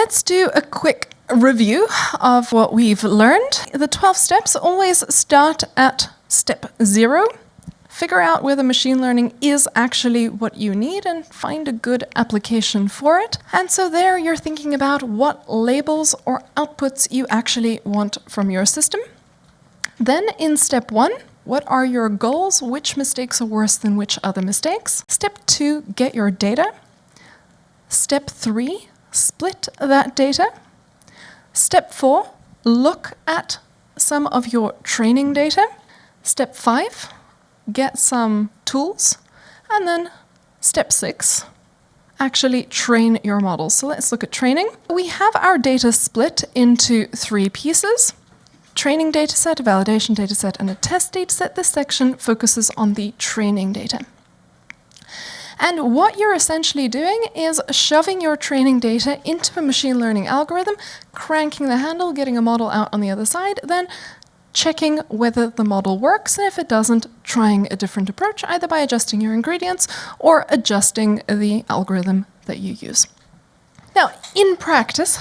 let's do a quick review of what we've learned. The 12 steps always start at step 0. Figure out whether machine learning is actually what you need and find a good application for it. And so there you're thinking about what labels or outputs you actually want from your system. Then in step 1, what are your goals? Which mistakes are worse than which other mistakes? Step 2, get your data. Step 3, split that data. Step 4, look at some of your training data. Step 5, get some tools. And then step 6, actually train your models. So let's look at training. We have our data split into 3 pieces. Training dataset, a validation dataset, and a test dataset. This section focuses on the training data. And what you're essentially doing is shoving your training data into a machine learning algorithm, cranking the handle, getting a model out on the other side, then checking whether the model works, and if it doesn't, trying a different approach, either by adjusting your ingredients or adjusting the algorithm that you use. Now, in practice,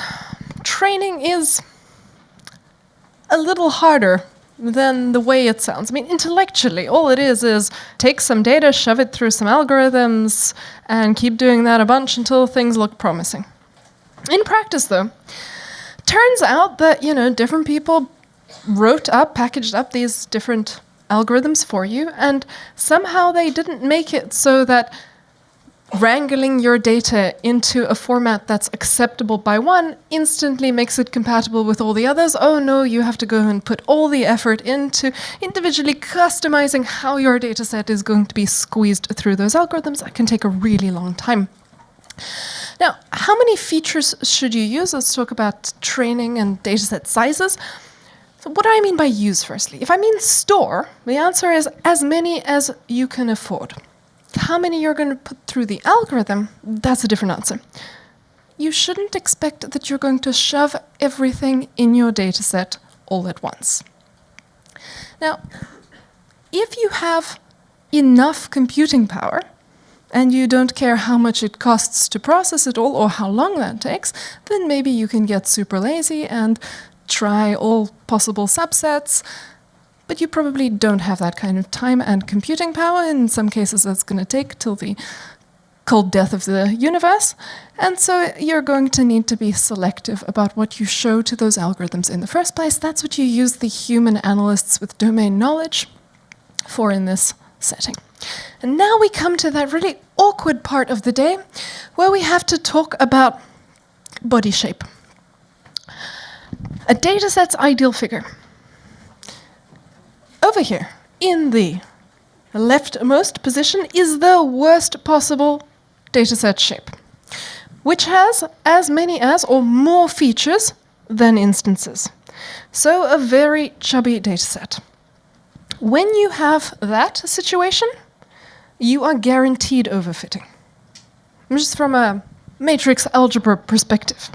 training is a little harder than the way it sounds. I mean, intellectually, all it is take some data, shove it through some algorithms, and keep doing that a bunch until things look promising. In practice, though, turns out that, different people wrote up, packaged up these different algorithms for you, and somehow they didn't make it so that wrangling your data into a format that's acceptable by one instantly makes it compatible with all the others. Oh no, you have to go and put all the effort into individually customizing how your data set is going to be squeezed through those algorithms. That can take a really long time. Now, how many features should you use? Let's talk about training and dataset sizes. So what do I mean by use, firstly? If I mean store, the answer is as many as you can afford. How many you're going to put through the algorithm, that's a different answer. You shouldn't expect that you're going to shove everything in your dataset all at once. Now, if you have enough computing power, and you don't care how much it costs to process it all or how long that takes, then maybe you can get super lazy and try all possible subsets. But you probably don't have that kind of time and computing power. In some cases, that's going to take till the cold death of the universe. And so you're going to need to be selective about what you show to those algorithms in the first place. That's what you use the human analysts with domain knowledge for in this setting. And now we come to that really awkward part of the day where we have to talk about body shape. A dataset's ideal figure. Over here, in the leftmost position, is the worst possible dataset shape, which has as many as or more features than instances. So a very chubby dataset. When you have that situation, you are guaranteed overfitting. Just from a matrix algebra perspective.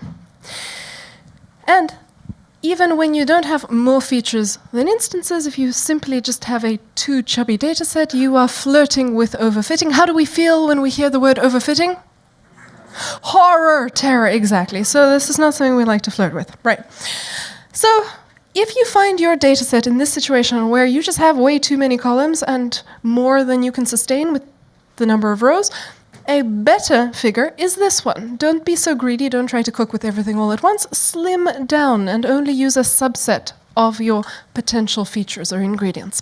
And even when you don't have more features than instances, if you simply just have a too chubby dataset, you are flirting with overfitting. How do we feel when we hear the word overfitting? Horror, terror, exactly. So this is not something we like to flirt with, right? So if you find your dataset in this situation where you just have way too many columns and more than you can sustain with the number of rows, a better figure is this one. Don't be so greedy, don't try to cook with everything all at once. Slim down and only use a subset of your potential features or ingredients.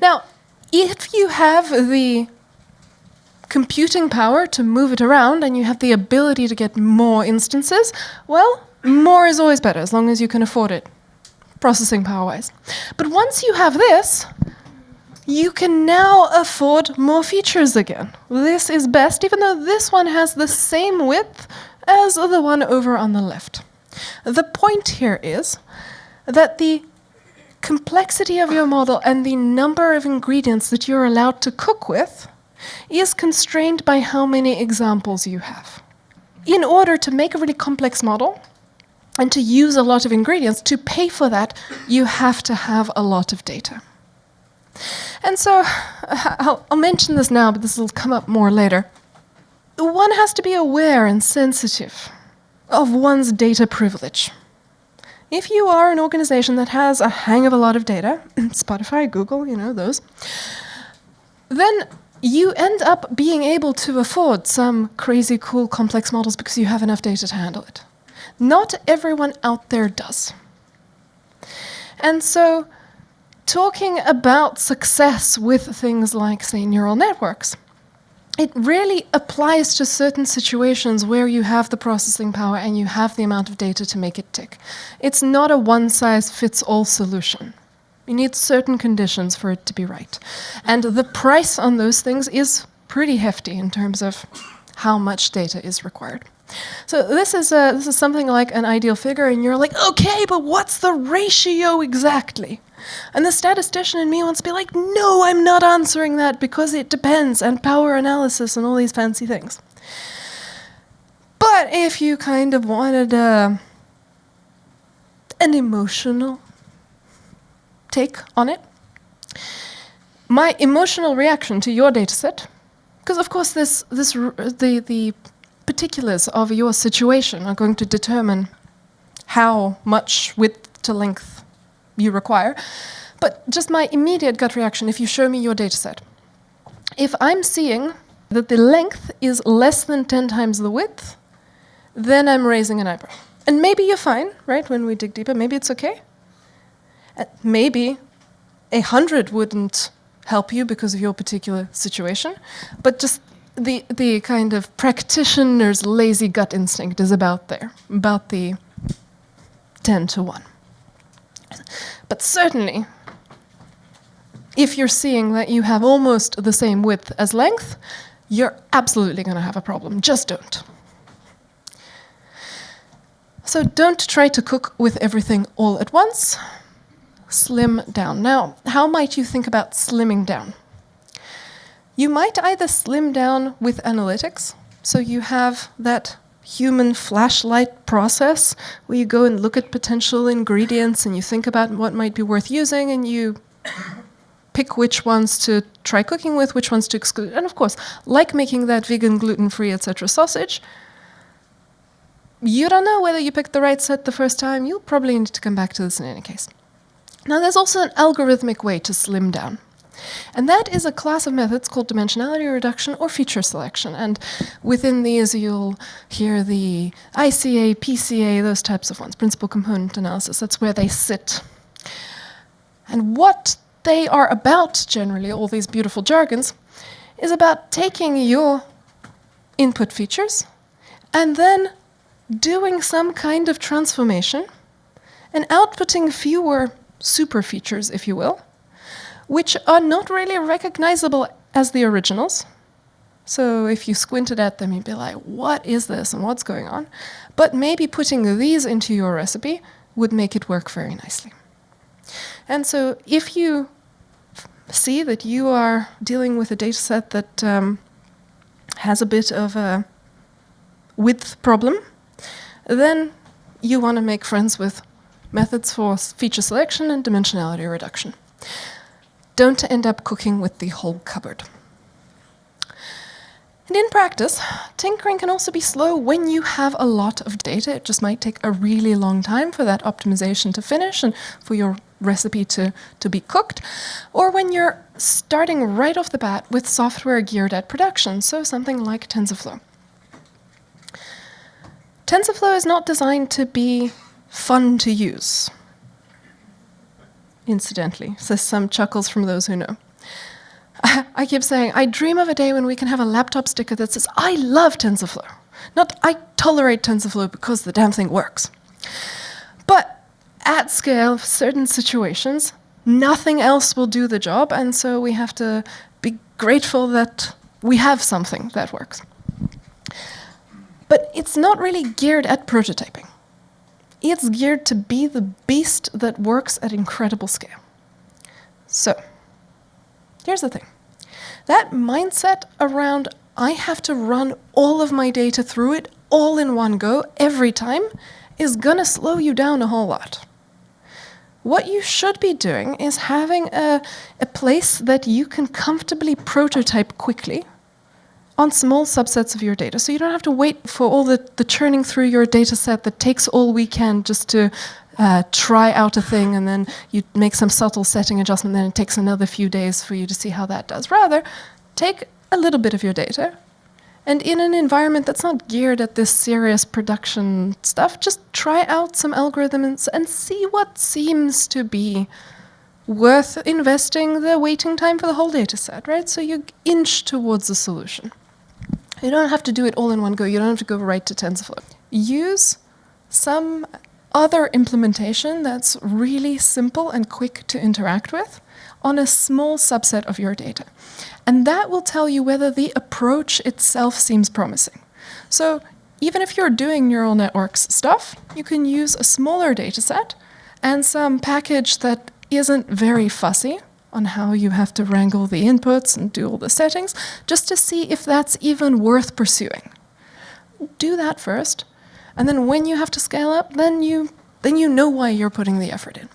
Now, if you have the computing power to move it around and you have the ability to get more instances, well, more is always better as long as you can afford it, processing power-wise. But once you have this, you can now afford more features again. This is best, even though this one has the same width as the one over on the left. The point here is that the complexity of your model and the number of ingredients that you're allowed to cook with is constrained by how many examples you have. In order to make a really complex model and to use a lot of ingredients, to pay for that, you have to have a lot of data. And so, I'll mention this now, but this will come up more later. One has to be aware and sensitive of one's data privilege. If you are an organization that has a hang of a lot of data, Spotify, Google, you know, those, then you end up being able to afford some crazy, cool, complex models because you have enough data to handle it. Not everyone out there does. And so, talking about success with things like, say, neural networks, it really applies to certain situations where you have the processing power and you have the amount of data to make it tick. It's not a one-size-fits-all solution. You need certain conditions for it to be right. And the price on those things is pretty hefty in terms of how much data is required. So this is something like an ideal figure, and you're like, okay, but what's the ratio exactly? And the statistician in me wants to be like, no, I'm not answering that because it depends, and power analysis and all these fancy things. But if you kind of wanted an emotional take on it, my emotional reaction to your dataset, because of course the particulars of your situation are going to determine how much width to length you require. But just my immediate gut reaction, if you show me your dataset, if I'm seeing that the length is less than 10 times the width, then I'm raising an eyebrow. And maybe you're fine, right, when we dig deeper, maybe it's okay. Maybe 100 wouldn't help you because of your particular situation, but just the kind of practitioner's lazy gut instinct is about there, about the 10 to 1. But certainly, if you're seeing that you have almost the same width as length, you're absolutely going to have a problem. Just don't. So don't try to cook with everything all at once. Slim down. Now, how might you think about slimming down? You might either slim down with analytics, so you have that human flashlight process where you go and look at potential ingredients and you think about what might be worth using and you pick which ones to try cooking with, which ones to exclude. And of course, like making that vegan, gluten-free, etc. sausage, you don't know whether you picked the right set the first time. You'll probably need to come back to this in any case. Now, there's also an algorithmic way to slim down. And that is a class of methods called dimensionality reduction or feature selection. And within these, you'll hear the ICA, PCA, those types of ones, principal component analysis. That's where they sit. And what they are about, generally, all these beautiful jargons, is about taking your input features and then doing some kind of transformation and outputting fewer super features, if you will, which are not really recognizable as the originals. So if you squinted at them, you'd be like, what is this and what's going on? But maybe putting these into your recipe would make it work very nicely. And so if you see that you are dealing with a data set that has a bit of a width problem, then you want to make friends with methods for feature selection and dimensionality reduction. Don't end up cooking with the whole cupboard. And in practice, tinkering can also be slow when you have a lot of data. It just might take a really long time for that optimization to finish and for your recipe to be cooked, or when you're starting right off the bat with software geared at production, so something like TensorFlow. TensorFlow is not designed to be fun to use. Incidentally, so some chuckles from those who know. I keep saying, I dream of a day when we can have a laptop sticker that says, I love TensorFlow. Not, I tolerate TensorFlow because the damn thing works. But at scale, for certain situations, nothing else will do the job, and so we have to be grateful that we have something that works. But it's not really geared at prototyping. It's geared to be the beast that works at incredible scale. So, here's the thing. That mindset around I have to run all of my data through it all in one go every time is gonna slow you down a whole lot. What you should be doing is having a place that you can comfortably prototype quickly on small subsets of your data. So you don't have to wait for all the churning through your data set that takes all weekend just to try out a thing, and then you make some subtle setting adjustment, then it takes another few days for you to see how that does. Rather, take a little bit of your data, and in an environment that's not geared at this serious production stuff, just try out some algorithms and see what seems to be worth investing the waiting time for the whole data set, right? So you inch towards a solution. You don't have to do it all in one go. You don't have to go right to TensorFlow. Use some other implementation that's really simple and quick to interact with on a small subset of your data. And that will tell you whether the approach itself seems promising. So even if you're doing neural networks stuff, you can use a smaller data set and some package that isn't very fussy on how you have to wrangle the inputs and do all the settings, just to see if that's even worth pursuing. Do that first, and then when you have to scale up, then you know why you're putting the effort in.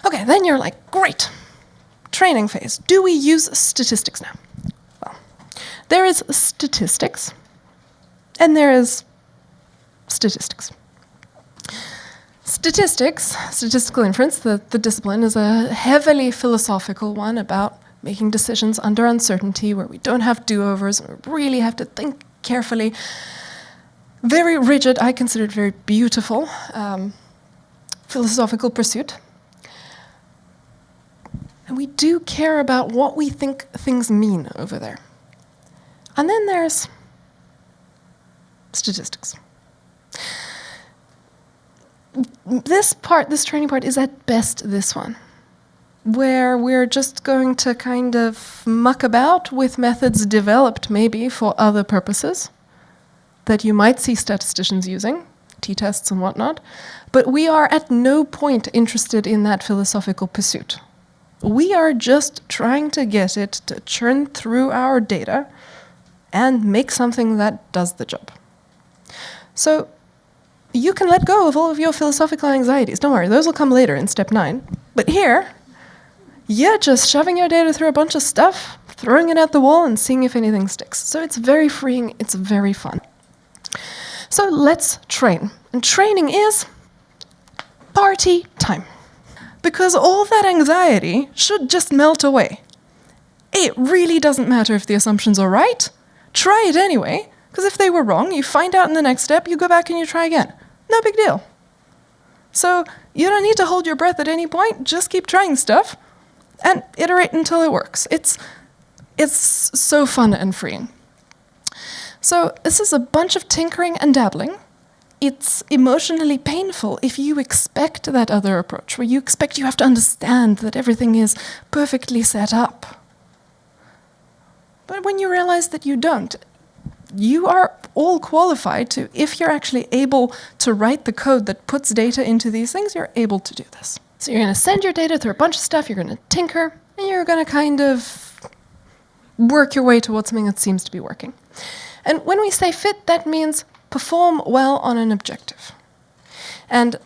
Okay, then you're like, great, training phase. Do we use statistics now? Well, there is statistics, and there is statistics. Statistics, statistical inference, the discipline, is a heavily philosophical one about making decisions under uncertainty, where we don't have do-overs, and we really have to think carefully. Very rigid, I consider it very beautiful philosophical pursuit. And we do care about what we think things mean over there. And then there's statistics. This training part is at best this one, where we're just going to kind of muck about with methods developed maybe for other purposes that you might see statisticians using, t-tests and whatnot, but we are at no point interested in that philosophical pursuit. We are just trying to get it to churn through our data and make something that does the job. So you can let go of all of your philosophical anxieties. Don't worry, those will come later in step 9. But here, you're just shoving your data through a bunch of stuff, throwing it at the wall and seeing if anything sticks. So it's very freeing, it's very fun. So let's train. And training is party time. Because all that anxiety should just melt away. It really doesn't matter if the assumptions are right. Try it anyway, because if they were wrong, you find out in the next step, you go back and you try again. No big deal. So you don't need to hold your breath at any point. Just keep trying stuff and iterate until it works. It's so fun and freeing. So this is a bunch of tinkering and dabbling. It's emotionally painful if you expect that other approach, where you expect you have to understand that everything is perfectly set up. But when you realize that you don't, you are all qualified to, if you're actually able to write the code that puts data into these things, you're able to do this. So you're going to send your data through a bunch of stuff, you're going to tinker, and you're going to kind of work your way towards something that seems to be working. And when we say fit, that means perform well on an objective. And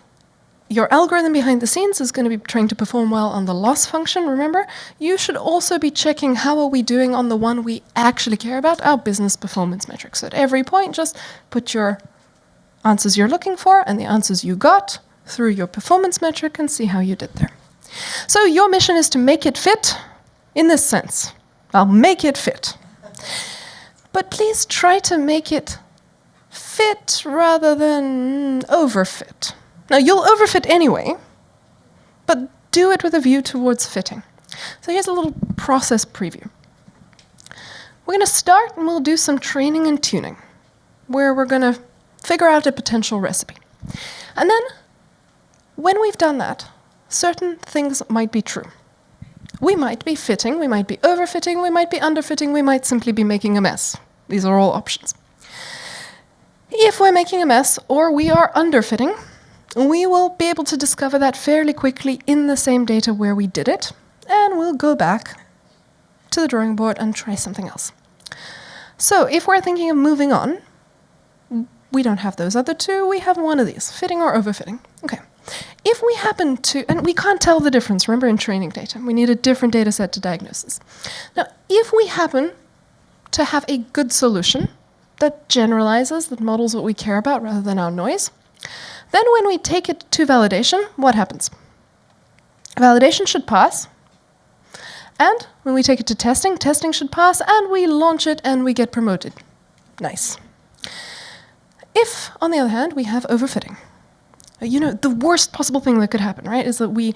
your algorithm behind the scenes is going to be trying to perform well on the loss function, remember? You should also be checking how are we doing on the one we actually care about, our business performance metrics. So at every point, just put your answers you're looking for and the answers you got through your performance metric and see how you did there. So your mission is to make it fit in this sense. I'll make it fit. But please try to make it fit rather than overfit. Now, you'll overfit anyway, but do it with a view towards fitting. So here's a little process preview. We're going to start and we'll do some training and tuning, where we're going to figure out a potential recipe. And then, when we've done that, certain things might be true. We might be fitting, we might be overfitting, we might be underfitting, we might simply be making a mess. These are all options. If we're making a mess or we are underfitting, we will be able to discover that fairly quickly in the same data where we did it, and we'll go back to the drawing board and try something else. So if we're thinking of moving on, we don't have those other two, we have one of these, fitting or overfitting. Okay. If we happen to, and we can't tell the difference, remember in training data, we need a different data set to diagnose this. Now, if we happen to have a good solution that generalizes, that models what we care about rather than our noise. Then when we take it to validation, what happens? Validation should pass. And when we take it to testing, testing should pass, and we launch it and we get promoted. Nice. If, on the other hand, we have overfitting, the worst possible thing that could happen, right, is that we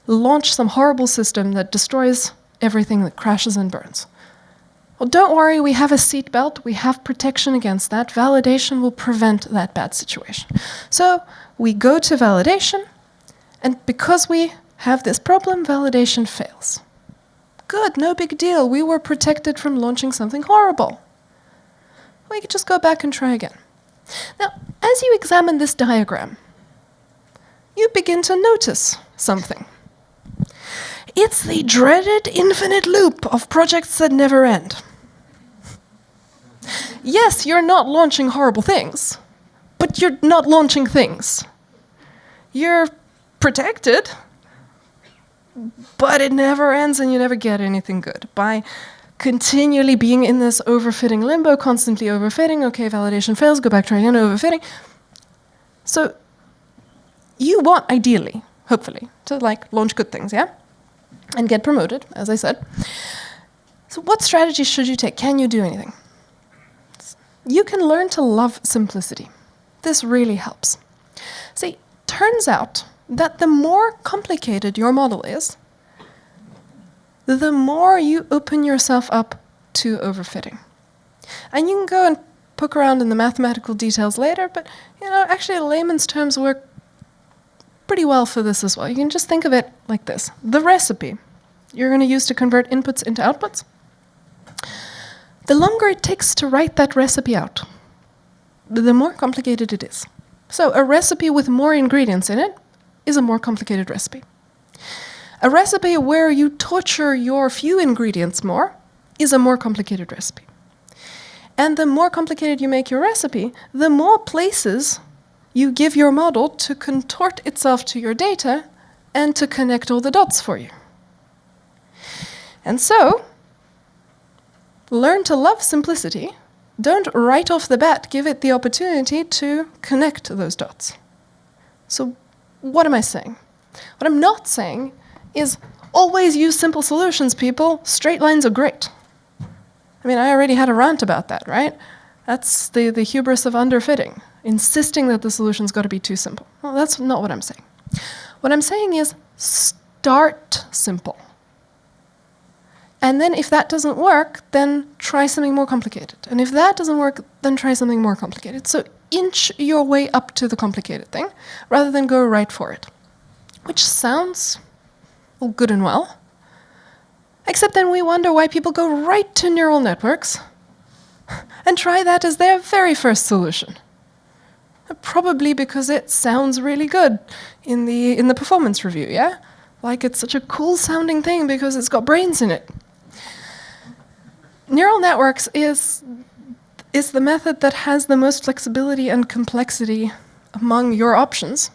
launch some horrible system that destroys everything, that crashes and burns. Well, don't worry, we have a seatbelt, we have protection against that. Validation will prevent that bad situation. So we go to validation, and because we have this problem, validation fails. Good, no big deal. We were protected from launching something horrible. We could just go back and try again. Now, as you examine this diagram, you begin to notice something. It's the dreaded infinite loop of projects that never end. Yes, you're not launching horrible things, but you're not launching things. You're protected, but it never ends and you never get anything good. By continually being in this overfitting limbo, constantly overfitting, okay, validation fails, go back, try again, overfitting. So you want, ideally, hopefully, to launch good things, yeah? And get promoted, as I said. So what strategies should you take? Can you do anything? You can learn to love simplicity. This really helps. See, turns out that the more complicated your model is, the more you open yourself up to overfitting. And you can go and poke around in the mathematical details later, but actually layman's terms work pretty well for this as well. You can just think of it like this. The recipe you're going to use to convert inputs into outputs, the longer it takes to write that recipe out, the more complicated it is. So a recipe with more ingredients in it is a more complicated recipe. A recipe where you torture your few ingredients more is a more complicated recipe. And the more complicated you make your recipe, the more places you give your model to contort itself to your data and to connect all the dots for you. And so, learn to love simplicity. Don't right off the bat give it the opportunity to connect those dots. So, what am I saying? What I'm not saying is always use simple solutions, people. Straight lines are great. I mean, I already had a rant about that, right? That's the hubris of underfitting, insisting that the solution's got to be too simple. Well, that's not what I'm saying. What I'm saying is start simple. And then if that doesn't work, then try something more complicated. And if that doesn't work, then try something more complicated. So inch your way up to the complicated thing, rather than go right for it. Which sounds good and well, except then we wonder why people go right to neural networks and try that as their very first solution. Probably because it sounds really good in the performance review, yeah? Like it's such a cool sounding thing because it's got brains in it. Neural networks is the method that has the most flexibility and complexity among your options.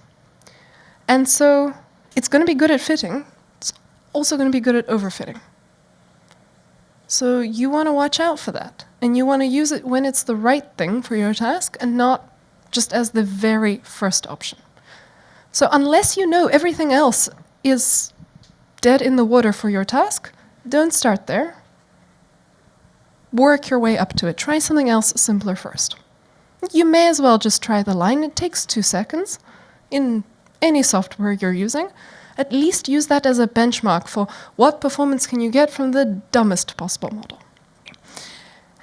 And so it's going to be good at fitting. It's also going to be good at overfitting. So you want to watch out for that. And you want to use it when it's the right thing for your task and not just as the very first option. So unless you know everything else is dead in the water for your task, don't start there. Work your way up to it. Try something else simpler first. You may as well just try the line. It takes 2 seconds in any software you're using. At least use that as a benchmark for what performance can you get from the dumbest possible model.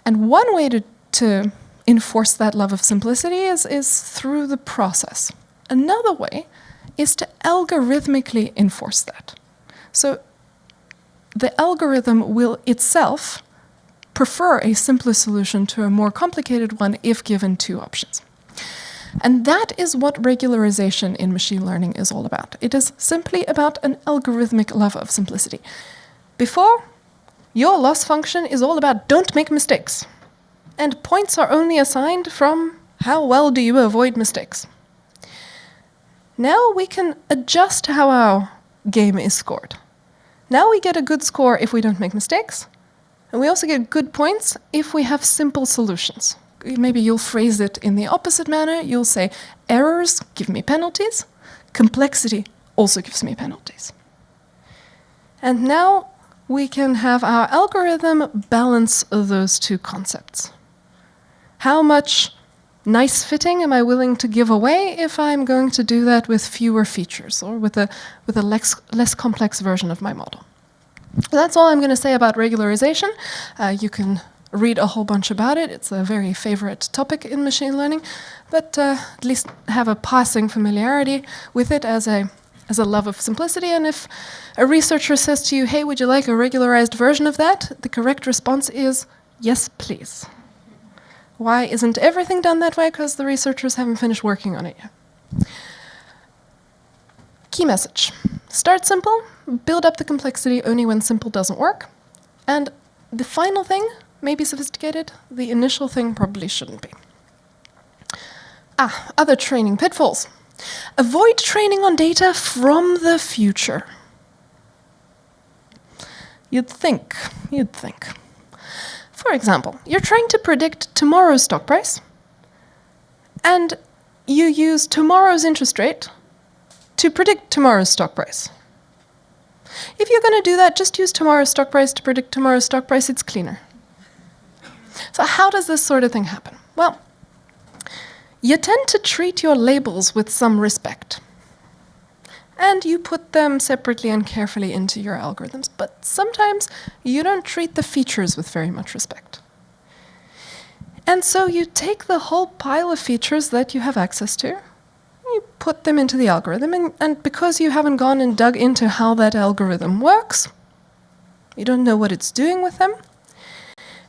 And one way to enforce that love of simplicity is through the process. Another way is to algorithmically enforce that. So the algorithm will itself prefer a simpler solution to a more complicated one if given 2 options. And that is what regularization in machine learning is all about. It is simply about an algorithmic love of simplicity. Before, your loss function is all about don't make mistakes. And points are only assigned from how well do you avoid mistakes. Now we can adjust how our game is scored. Now we get a good score if we don't make mistakes, And we also get good points if we have simple solutions. Maybe you'll phrase it in the opposite manner. You'll say, errors give me penalties. Complexity also gives me penalties. And now we can have our algorithm balance those two concepts. How much nice fitting am I willing to give away if I'm going to do that with fewer features or with a less complex version of my model? That's all I'm going to say about regularization. You can read a whole bunch about it. It's a very favorite topic in machine learning, but at least have a passing familiarity with it as a love of simplicity. And if a researcher says to you, hey, would you like a regularized version of that? The correct response is, yes, please. Why isn't everything done that way? Because the researchers haven't finished working on it yet. Key message. Start simple, build up the complexity only when simple doesn't work. And the final thing may be sophisticated, the initial thing probably shouldn't be. Other training pitfalls. Avoid training on data from the future. You'd think. For example, you're trying to predict tomorrow's stock price, and you use tomorrow's interest rate to predict tomorrow's stock price. If you're going to do that, just use tomorrow's stock price to predict tomorrow's stock price. It's cleaner. So how does this sort of thing happen? Well, you tend to treat your labels with some respect. And you put them separately and carefully into your algorithms. But sometimes you don't treat the features with very much respect. And so you take the whole pile of features that you have access to, you put them into the algorithm, and because you haven't gone and dug into how that algorithm works, you don't know what it's doing with them,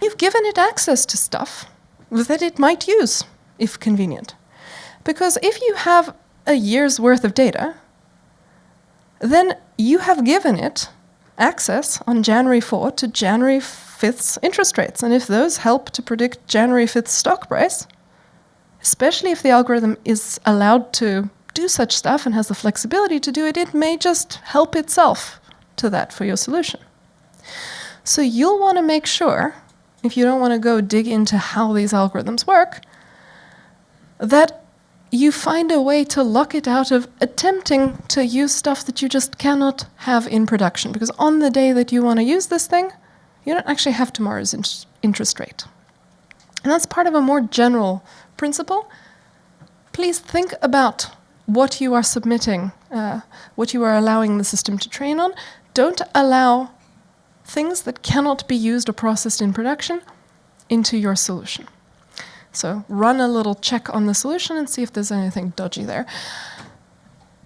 you've given it access to stuff that it might use, if convenient. Because if you have a year's worth of data, then you have given it access on January 4th to January 5th's interest rates. And if those help to predict January 5th's stock price, especially if the algorithm is allowed to do such stuff and has the flexibility to do it, it may just help itself to that for your solution. So you'll want to make sure, if you don't want to go dig into how these algorithms work, that you find a way to lock it out of attempting to use stuff that you just cannot have in production. Because on the day that you want to use this thing, you don't actually have tomorrow's interest rate. And that's part of a more general principle. Please think about what you are submitting, what you are allowing the system to train on. Don't allow things that cannot be used or processed in production into your solution. So run a little check on the solution and see if there's anything dodgy there.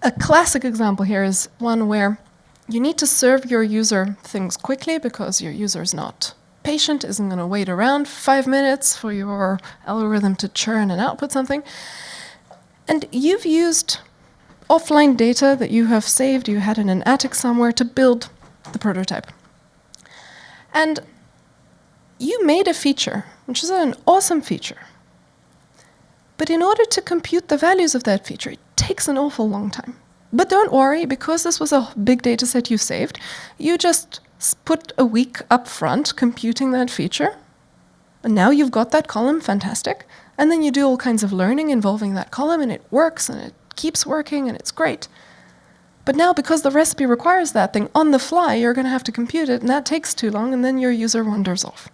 A classic example here is one where you need to serve your user things quickly because your user is not patient, isn't going to wait around 5 minutes for your algorithm to churn and output something. And you've used offline data that you have saved, you had in an attic somewhere, to build the prototype. And you made a feature, which is an awesome feature. But in order to compute the values of that feature, it takes an awful long time. But don't worry, because this was a big data set you saved, you just put a week up front computing that feature. And now you've got that column, fantastic. And then you do all kinds of learning involving that column, and it works, and it keeps working, and it's great. But now, because the recipe requires that thing on the fly, you're going to have to compute it, and that takes too long, and then your user wanders off.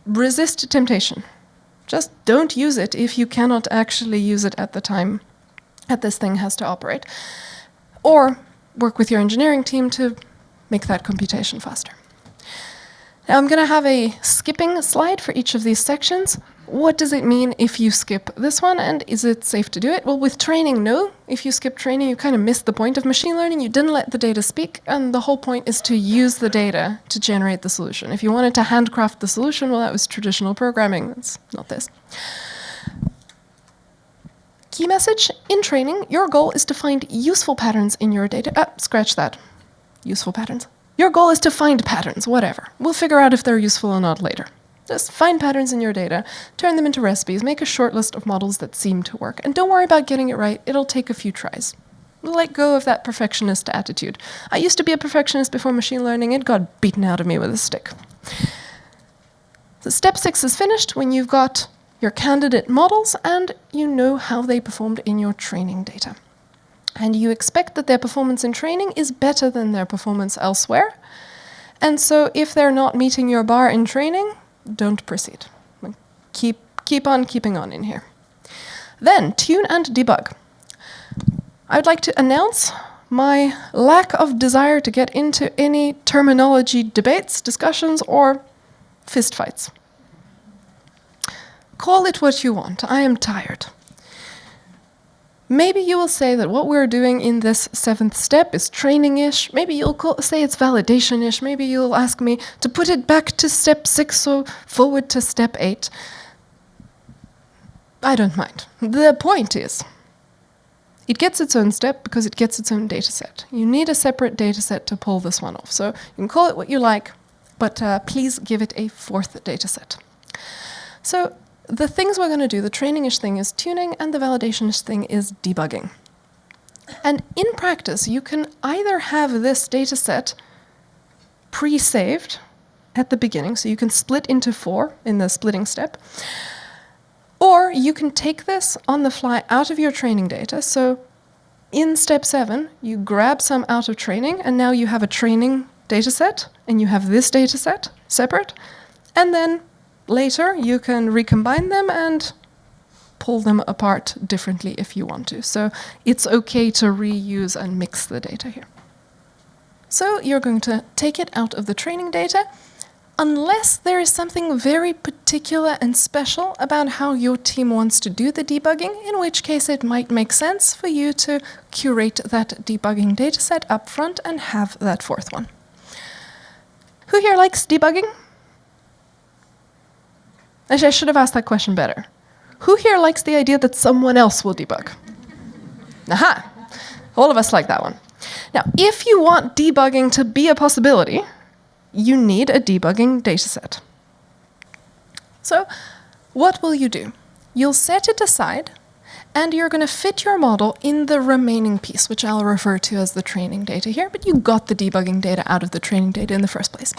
Resist temptation. Just don't use it if you cannot actually use it at the time that this thing has to operate. Or work with your engineering team to make that computation faster. Now I'm going to have a skipping slide for each of these sections. What does it mean if you skip this one, and is it safe to do it? Well, with training, no. If you skip training, you kind of missed the point of machine learning. You didn't let the data speak, and the whole point is to use the data to generate the solution. If you wanted to handcraft the solution, well, that was traditional programming. It's not this. Key message: in training, your goal is to find useful patterns in your data. Scratch that. Useful patterns. Your goal is to find patterns, whatever. We'll figure out if they're useful or not later. Just find patterns in your data, turn them into recipes, make a short list of models that seem to work, and don't worry about getting it right. It'll take a few tries. Let go of that perfectionist attitude. I used to be a perfectionist before machine learning. It got beaten out of me with a stick. So step 6 is finished when you've got your candidate models and you know how they performed in your training data. And you expect that their performance in training is better than their performance elsewhere. And so if they're not meeting your bar in training, don't proceed. Keep on keeping on in here. Then, tune and debug. I would like to announce my lack of desire to get into any terminology debates, discussions, or fistfights. Call it what you want. I am tired. Maybe you will say that what we're doing in this 7th step is training-ish. Maybe you'll say it's validation-ish. Maybe you'll ask me to put it back to step 6 or forward to step 8. I don't mind. The point is, it gets its own step because it gets its own dataset. You need a separate dataset to pull this one off. So you can call it what you like, but please give it a 4th dataset. So the things we're going to do, the training-ish thing is tuning, and the validation-ish thing is debugging. And in practice, you can either have this dataset pre-saved at the beginning, so you can split into 4 in the splitting step, or you can take this on the fly out of your training data. So in step 7, you grab some out of training, and now you have a training dataset, and you have this dataset separate, and then later you can recombine them and pull them apart differently if you want to. So it's okay to reuse and mix the data here. So you're going to take it out of the training data, unless there is something very particular and special about how your team wants to do the debugging, in which case it might make sense for you to curate that debugging dataset up front and have that 4th one. Who here likes debugging? Actually, I should have asked that question better. Who here likes the idea that someone else will debug? Aha! All of us like that one. Now, if you want debugging to be a possibility, you need a debugging dataset. So, what will you do? You'll set it aside, and you're going to fit your model in the remaining piece, which I'll refer to as the training data here, but you got the debugging data out of the training data in the first place.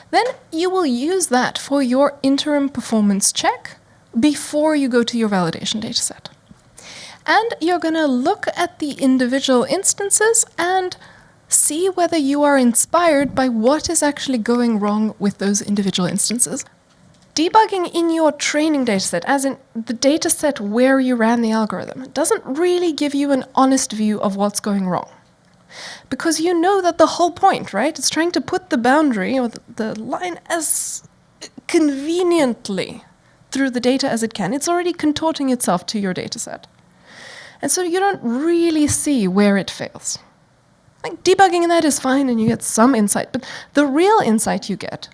Then you will use that for your interim performance check before you go to your validation dataset. And you're going to look at the individual instances and see whether you are inspired by what is actually going wrong with those individual instances. Debugging in your training dataset, as in the dataset where you ran the algorithm, doesn't really give you an honest view of what's going wrong. Because you know that the whole point, right? It's trying to put the boundary or the line as conveniently through the data as it can. It's already contorting itself to your dataset. And so you don't really see where it fails. Like debugging in that is fine and you get some insight, but the real insight you get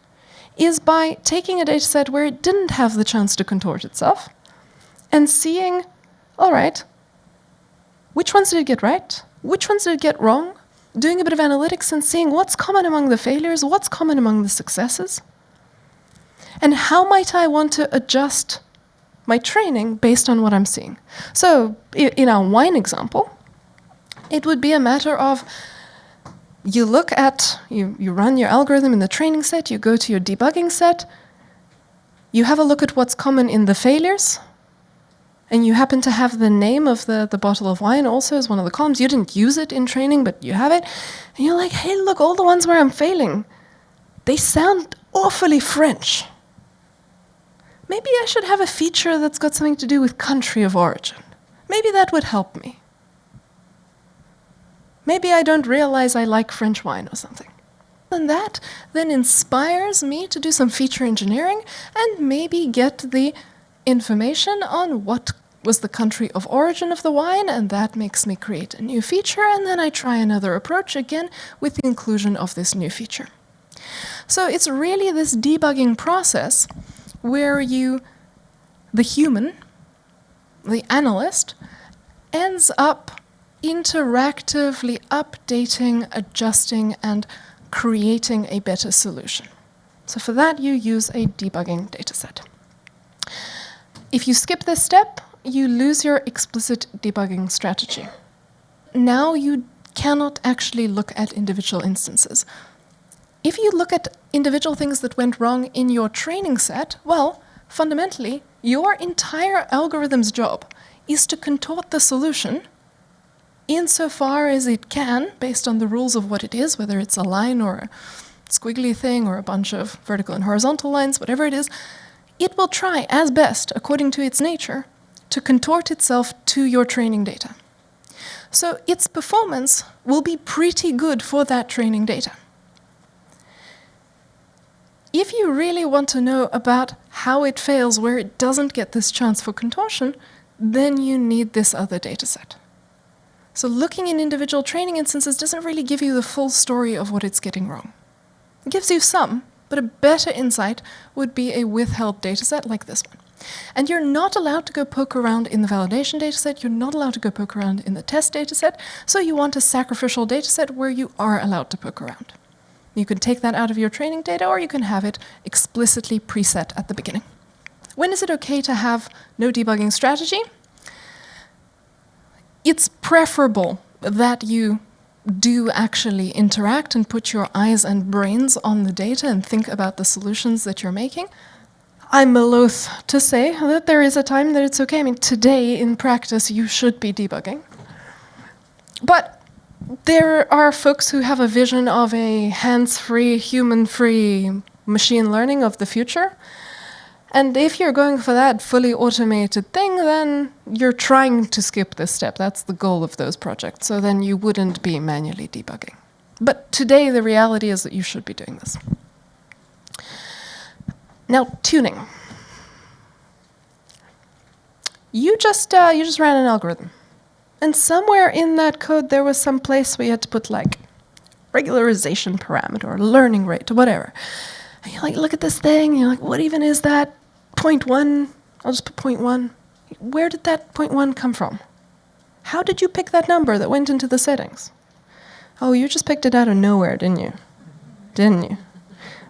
is by taking a dataset where it didn't have the chance to contort itself and seeing, all right, which ones did it get right? Which ones did it get wrong? Doing a bit of analytics and seeing what's common among the failures, what's common among the successes, and how might I want to adjust my training based on what I'm seeing. So in our wine example, it would be a matter of you look at, you run your algorithm in the training set, you go to your debugging set, you have a look at what's common in the failures, and you happen to have the name of the bottle of wine also as one of the columns. You didn't use it in training, but you have it. And you're like, hey, look, all the ones where I'm failing, they sound awfully French. Maybe I should have a feature that's got something to do with country of origin. Maybe that would help me. Maybe I don't realize I like French wine or something. And that then inspires me to do some feature engineering and maybe get the information on what was the country of origin of the wine, and that makes me create a new feature, and then I try another approach again with the inclusion of this new feature. So it's really this debugging process where the human, the analyst, ends up interactively updating, adjusting, and creating a better solution. So for that, you use a debugging dataset. If you skip this step, you lose your explicit debugging strategy. Now you cannot actually look at individual instances. If you look at individual things that went wrong in your training set, well, fundamentally, your entire algorithm's job is to contort the solution insofar as it can, based on the rules of what it is, whether it's a line or a squiggly thing or a bunch of vertical and horizontal lines, whatever it is, it will try as best, according to its nature, to contort itself to your training data. So its performance will be pretty good for that training data. If you really want to know about how it fails where it doesn't get this chance for contortion, then you need this other data set. So looking in individual training instances doesn't really give you the full story of what it's getting wrong. It gives you some, but a better insight would be a withheld dataset like this one. And you're not allowed to go poke around in the validation dataset, you're not allowed to go poke around in the test dataset, so you want a sacrificial dataset where you are allowed to poke around. You can take that out of your training data, or you can have it explicitly preset at the beginning. When is it okay to have no debugging strategy? It's preferable that you do actually interact and put your eyes and brains on the data and think about the solutions that you're making. I'm loath to say that there is a time that it's okay. I mean, today in practice you should be debugging. But there are folks who have a vision of a hands-free, human-free machine learning of the future. And if you're going for that fully automated thing, then you're trying to skip this step. That's the goal of those projects. So then you wouldn't be manually debugging. But today the reality is that you should be doing this. Now, tuning. You just ran an algorithm. And somewhere in that code there was some place where you had to put like regularization parameter or learning rate or whatever. And you're like, look at this thing, and you're like, what even is that? 0.1, I'll just put 0.1. Where did that 0.1 come from? How did you pick that number that went into the settings? Oh, you just picked it out of nowhere, didn't you? Didn't you?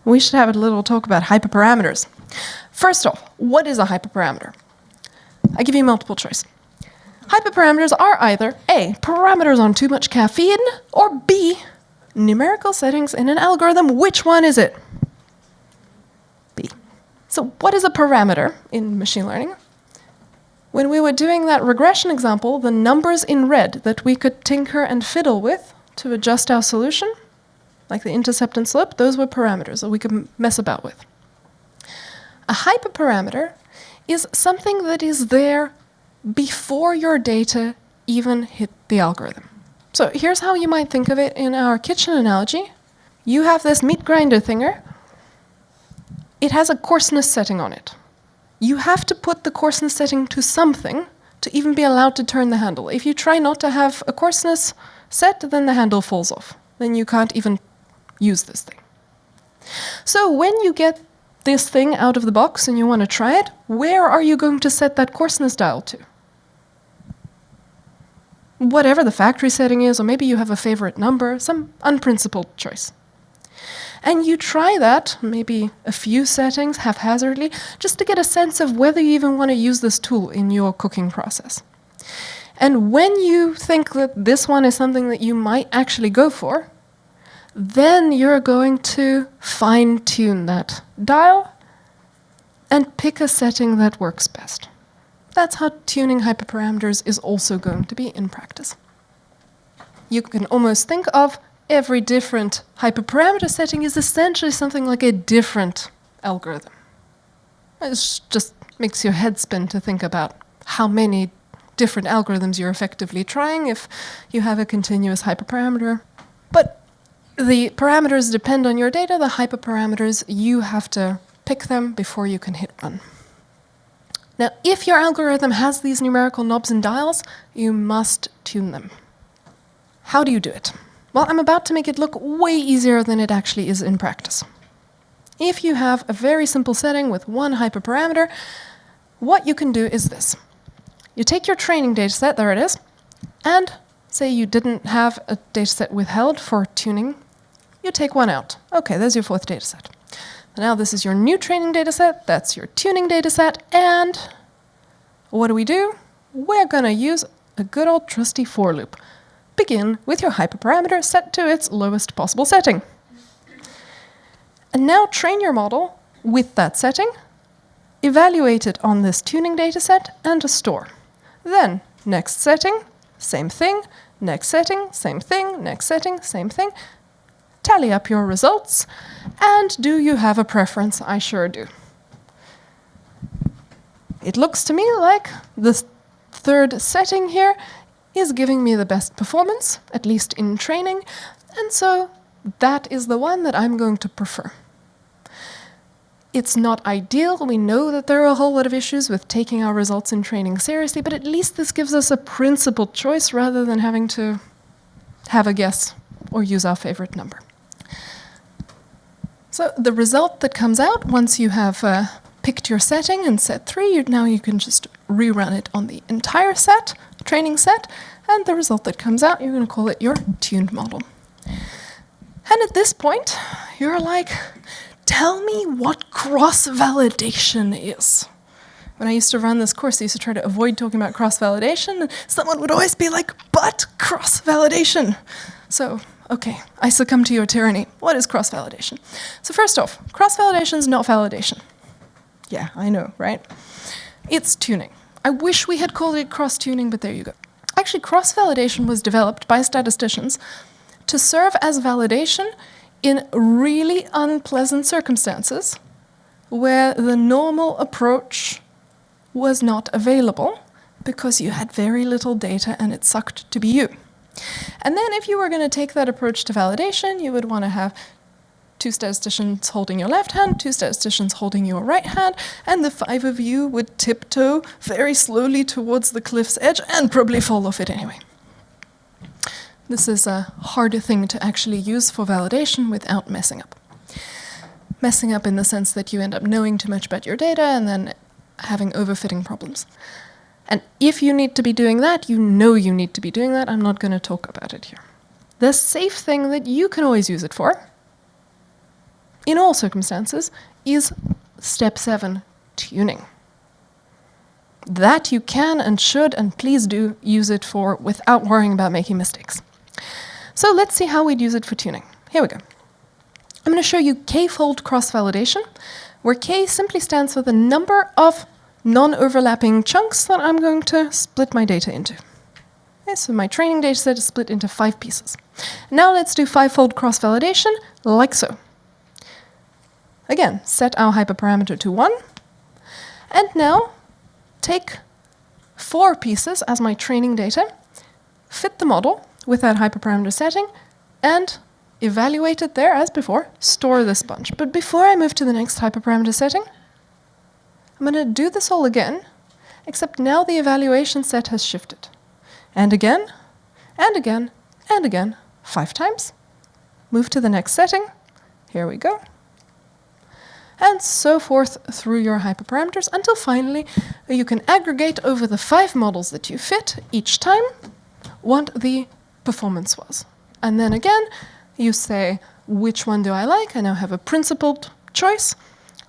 We should have a little talk about hyperparameters. First off, what is a hyperparameter? I give you multiple choice. Hyperparameters are either A, parameters on too much caffeine, or B, numerical settings in an algorithm. Which one is it? B. So what is a parameter in machine learning? When we were doing that regression example, the numbers in red that we could tinker and fiddle with to adjust our solution, like the intercept and slope, those were parameters that we could mess about with. A hyperparameter is something that is there before your data even hit the algorithm. So here's how you might think of it in our kitchen analogy. You have this meat grinder thinger. It has a coarseness setting on it. You have to put the coarseness setting to something to even be allowed to turn the handle. If you try not to have a coarseness set, then the handle falls off. Then you can't even use this thing. So when you get this thing out of the box and you want to try it, where are you going to set that coarseness dial to? Whatever the factory setting is, or maybe you have a favorite number, some unprincipled choice. And you try that, maybe a few settings haphazardly, just to get a sense of whether you even want to use this tool in your cooking process. And when you think that this one is something that you might actually go for, then you're going to fine-tune that dial and pick a setting that works best. That's how tuning hyperparameters is also going to be in practice. You can almost think of every different hyperparameter setting is essentially something like a different algorithm. It just makes your head spin to think about how many different algorithms you're effectively trying if you have a continuous hyperparameter. But the parameters depend on your data. The hyperparameters, you have to pick them before you can hit run. Now, if your algorithm has these numerical knobs and dials, you must tune them. How do you do it? Well, I'm about to make it look way easier than it actually is in practice. If you have a very simple setting with one hyperparameter, what you can do is this. You take your training dataset, there it is, and say you didn't have a dataset withheld for tuning. You take one out. Okay, there's your fourth dataset. Now this is your new training dataset, that's your tuning dataset, and what do? We're going to use a good old trusty for loop. Begin with your hyperparameter set to its lowest possible setting. And now train your model with that setting, evaluate it on this tuning dataset, and store. Then, next setting, same thing, next setting, same thing, next setting, same thing. Tally up your results, and do you have a preference? I sure do. It looks to me like the third setting here is giving me the best performance, at least in training, and so that is the one that I'm going to prefer. It's not ideal. We know that there are a whole lot of issues with taking our results in training seriously, but at least this gives us a principled choice rather than having to have a guess or use our favorite number. So the result that comes out once you have picked your setting in set 3, now you can just rerun it on the entire set, training set, and the result that comes out, you're going to call it your tuned model. And at this point, you're like, tell me what cross-validation is. When I used to run this course, I used to try to avoid talking about cross-validation, and someone would always be like, but cross-validation. So, okay, I succumb to your tyranny. What is cross-validation? So first off, cross-validation is not validation. Yeah, I know, right? It's tuning. I wish we had called it cross-tuning, but there you go. Actually, cross-validation was developed by statisticians to serve as validation in really unpleasant circumstances where the normal approach was not available because you had very little data and it sucked to be you. And then if you were going to take that approach to validation, you would want to have 2 statisticians holding your left hand, 2 statisticians holding your right hand, and the 5 of you would tiptoe very slowly towards the cliff's edge and probably fall off it anyway. This is a harder thing to actually use for validation without messing up. Messing up in the sense that you end up knowing too much about your data and then having overfitting problems. And if you need to be doing that, you know you need to be doing that. I'm not going to talk about it here. The safe thing that you can always use it for, in all circumstances, is step 7, tuning. That you can and should and please do use it for without worrying about making mistakes. So let's see how we'd use it for tuning. Here we go. I'm going to show you k-fold cross-validation, where k simply stands for the number of non-overlapping chunks that I'm going to split my data into. Okay, so my training data set is split into 5 pieces. Now let's do 5-fold cross-validation, like so. Again, set our hyperparameter to 1, and now take 4 pieces as my training data, fit the model with that hyperparameter setting, and evaluate it there as before, store this bunch. But before I move to the next hyperparameter setting, I'm going to do this all again, except now the evaluation set has shifted. And again, and again, and again, 5 times. Move to the next setting. Here we go. And so forth through your hyperparameters until finally you can aggregate over the 5 models that you fit each time what the performance was. And then again, you say, which one do I like? I now have a principled choice.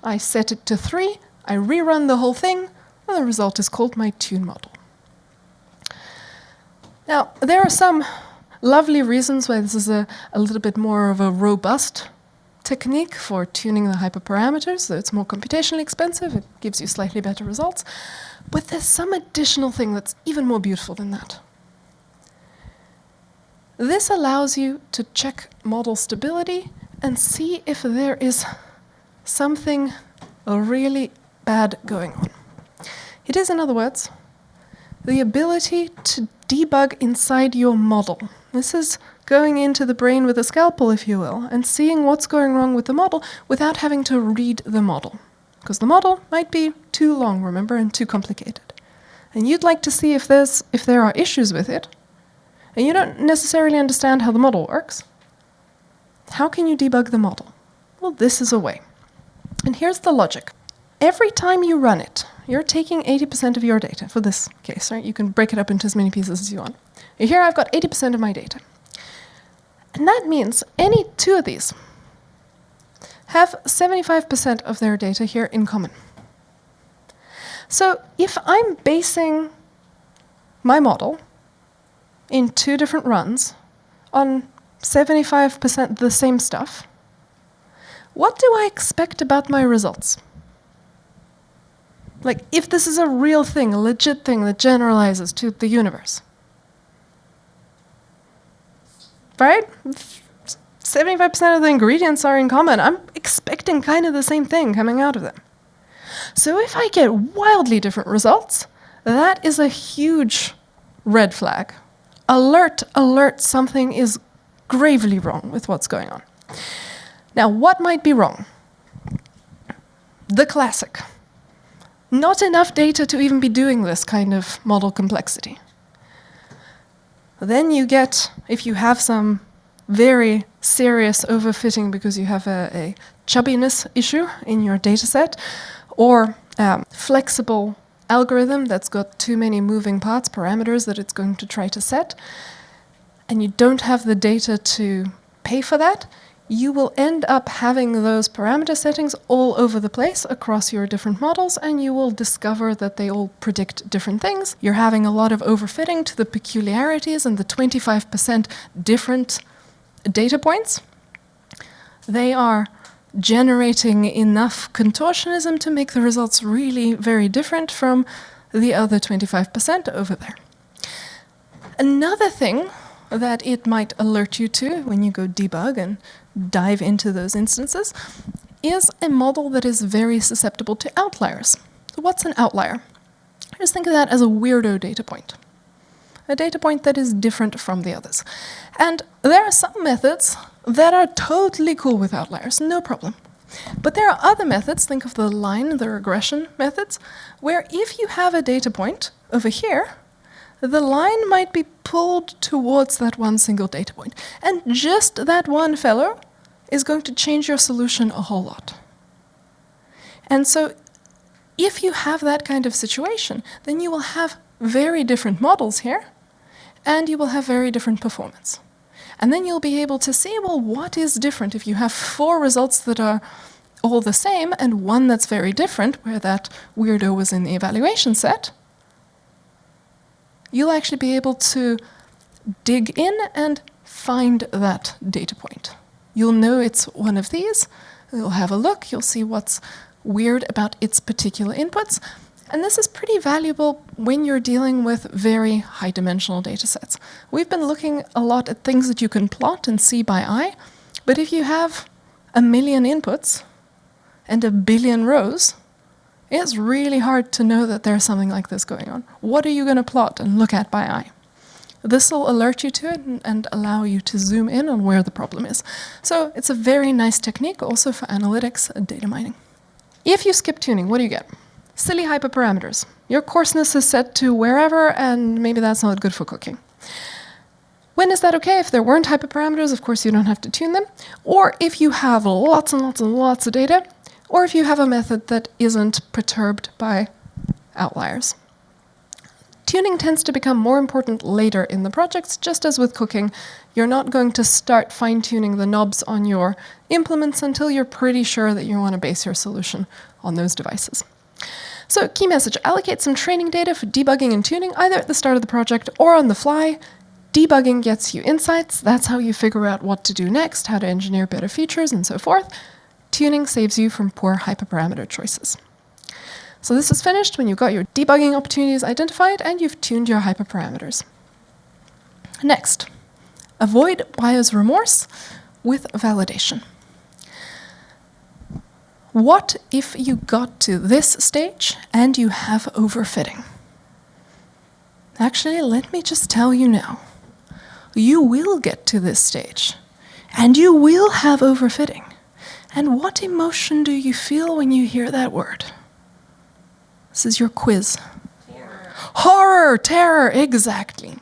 I set it to 3. I rerun the whole thing, and the result is called my tune model. Now, there are some lovely reasons why this is a little bit more of a robust technique for tuning the hyperparameters, so it's more computationally expensive, it gives you slightly better results, but there's some additional thing that's even more beautiful than that. This allows you to check model stability and see if there is something really bad going on. It is, in other words, the ability to debug inside your model. This is going into the brain with a scalpel, if you will, and seeing what's going wrong with the model without having to read the model. Because the model might be too long, remember, and too complicated. And you'd like to see if there are issues with it, and you don't necessarily understand how the model works. How can you debug the model? Well, this is a way. And here's the logic. Every time you run it, you're taking 80% of your data, for this case, right? You can break it up into as many pieces as you want. Here I've got 80% of my data. And that means any 2 of these have 75% of their data here in common. So if I'm basing my model in 2 different runs on 75% the same stuff, what do I expect about my results? Like, if this is a real thing, a legit thing that generalizes to the universe. Right? 75% of the ingredients are in common. I'm expecting kind of the same thing coming out of them. So if I get wildly different results, that is a huge red flag. Alert, alert, something is gravely wrong with what's going on. Now, what might be wrong? The classic. Not enough data to even be doing this kind of model complexity. Then you get, if you have some very serious overfitting because you have a chubbiness issue in your data set, or flexible algorithm that's got too many moving parts, parameters that it's going to try to set, and you don't have the data to pay for that, you will end up having those parameter settings all over the place across your different models, and you will discover that they all predict different things. You're having a lot of overfitting to the peculiarities and the 25% different data points. They are generating enough contortionism to make the results really very different from the other 25% over there. Another thing that it might alert you to when you go debug and dive into those instances is a model that is very susceptible to outliers. So what's an outlier? Just think of that as a weirdo data point. A data point that is different from the others. And there are some methods that are totally cool with outliers, no problem. But there are other methods, think of the line, the regression methods, where if you have a data point over here, the line might be pulled towards that one single data point. And just that one fellow is going to change your solution a whole lot. And so if you have that kind of situation, then you will have very different models here, and you will have very different performance. And then you'll be able to see, well, what is different if you have 4 results that are all the same and one that's very different, where that weirdo was in the evaluation set. You'll actually be able to dig in and find that data point. You'll know it's one of these. You'll have a look. You'll see what's weird about its particular inputs. And this is pretty valuable when you're dealing with very high-dimensional data sets. We've been looking a lot at things that you can plot and see by eye, but if you have 1 million inputs and 1 billion rows, it's really hard to know that there's something like this going on. What are you going to plot and look at by eye? This will alert you to it and allow you to zoom in on where the problem is. So it's a very nice technique also for analytics and data mining. If you skip tuning, what do you get? Silly hyperparameters. Your coarseness is set to wherever, and maybe that's not good for cooking. When is that okay? If there weren't hyperparameters, of course you don't have to tune them. Or if you have lots and lots and lots of data, or if you have a method that isn't perturbed by outliers. Tuning tends to become more important later in the projects, just as with cooking. You're not going to start fine-tuning the knobs on your implements until you're pretty sure that you want to base your solution on those devices. So, key message, allocate some training data for debugging and tuning, either at the start of the project or on the fly. Debugging gets you insights. That's how you figure out what to do next, how to engineer better features, and so forth. Tuning saves you from poor hyperparameter choices. So this is finished when you've got your debugging opportunities identified and you've tuned your hyperparameters. Next, avoid buyer's remorse with validation. What if you got to this stage and you have overfitting? Actually, let me just tell you now. You will get to this stage and you will have overfitting. And what emotion do you feel when you hear that word? This is your quiz. Terror. Horror, terror, exactly.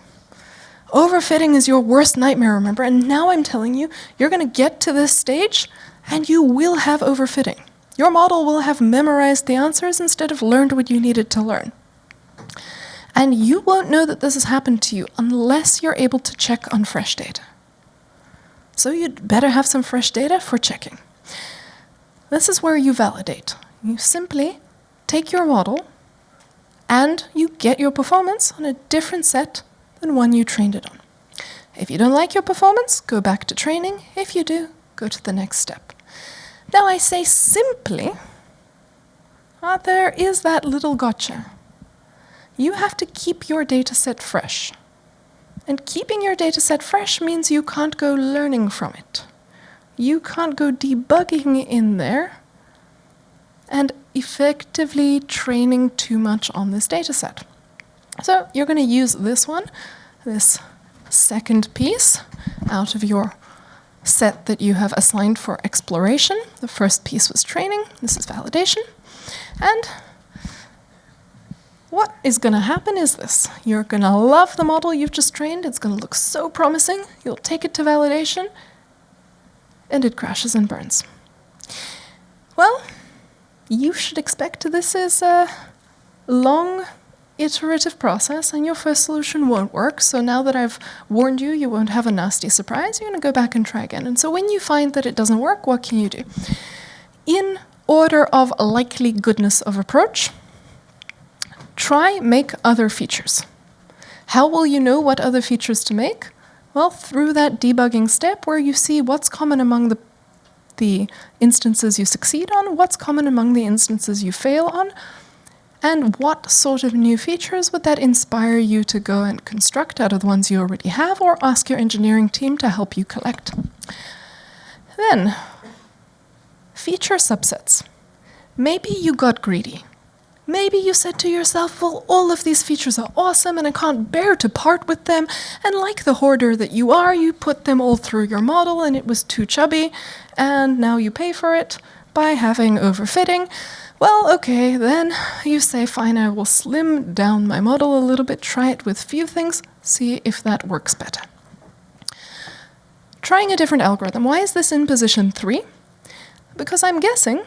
Overfitting is your worst nightmare, remember? And now I'm telling you, you're going to get to this stage and you will have overfitting. Your model will have memorized the answers instead of learned what you needed to learn. And you won't know that this has happened to you unless you're able to check on fresh data. So you'd better have some fresh data for checking. This is where you validate. You simply take your model and you get your performance on a different set than one you trained it on. If you don't like your performance, go back to training. If you do, go to the next step. Now I say simply, there is that little gotcha. You have to keep your dataset fresh. And keeping your dataset fresh means you can't go learning from it. You can't go debugging in there and effectively training too much on this dataset. So you're going to use this one, this second piece out of your set that you have assigned for exploration. The first piece was training, this is validation. And what is going to happen is this. You're going to love the model you've just trained. It's going to look so promising. You'll take it to validation, and it crashes and burns. Well, you should expect this is a long, iterative process, and your first solution won't work. So now that I've warned you, you won't have a nasty surprise. You're going to go back and try again. And so when you find that it doesn't work, what can you do? In order of likely goodness of approach, try make other features. How will you know what other features to make? Well, through that debugging step where you see what's common among the instances you succeed on, what's common among the instances you fail on, and what sort of new features would that inspire you to go and construct out of the ones you already have, or ask your engineering team to help you collect. Then, feature subsets. Maybe you got greedy. Maybe you said to yourself, well, all of these features are awesome and I can't bear to part with them. And like the hoarder that you are, you put them all through your model and it was too chubby. And now you pay for it by having overfitting. Well, okay, then you say, fine, I will slim down my model a little bit, try it with few things, see if that works better. Trying a different algorithm. Why is this in position 3? Because I'm guessing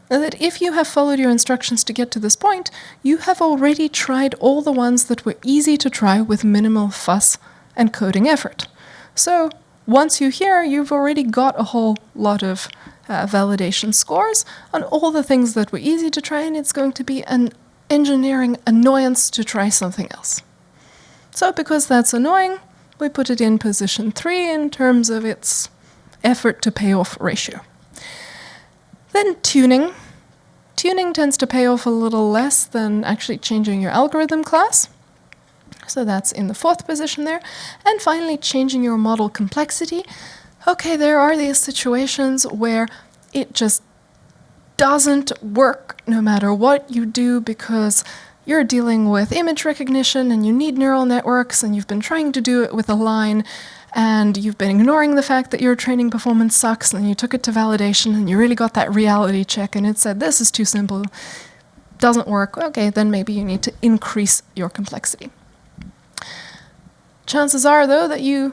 that if you have followed your instructions to get to this point, you have already tried all the ones that were easy to try with minimal fuss and coding effort. So once you're here, you've already got a whole lot of validation scores on all the things that were easy to try, and it's going to be an engineering annoyance to try something else. So because that's annoying, we put it in position 3 in terms of its effort to payoff ratio. Then tuning. Tuning tends to pay off a little less than actually changing your algorithm class. So that's in the 4th position there. And finally, changing your model complexity. Okay, there are these situations where it just doesn't work no matter what you do because you're dealing with image recognition and you need neural networks and you've been trying to do it with a line and you've been ignoring the fact that your training performance sucks, and you took it to validation and you really got that reality check and it said, this is too simple, doesn't work. Okay, then maybe you need to increase your complexity. Chances are, though, that you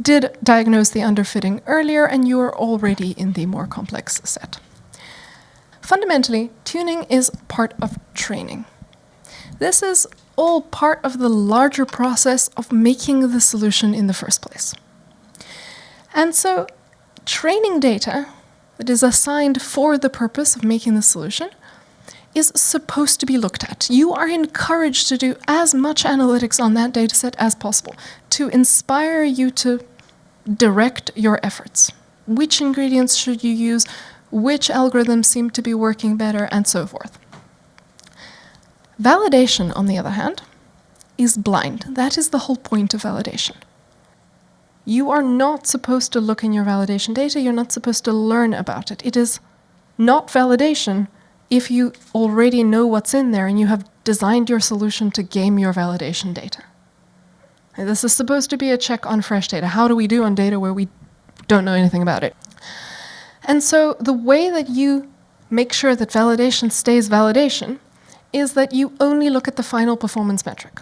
did diagnose the underfitting earlier and you are already in the more complex set. Fundamentally, tuning is part of training. This is all part of the larger process of making the solution in the first place. And so training data that is assigned for the purpose of making the solution is supposed to be looked at. You are encouraged to do as much analytics on that dataset as possible to inspire you to direct your efforts. Which ingredients should you use? Which algorithms seem to be working better, and so forth. Validation, on the other hand, is blind. That is the whole point of validation. You are not supposed to look in your validation data. You're not supposed to learn about it. It is not validation if you already know what's in there and you have designed your solution to game your validation data. And this is supposed to be a check on fresh data. How do we do on data where we don't know anything about it? And so the way that you make sure that validation stays validation is that you only look at the final performance metric.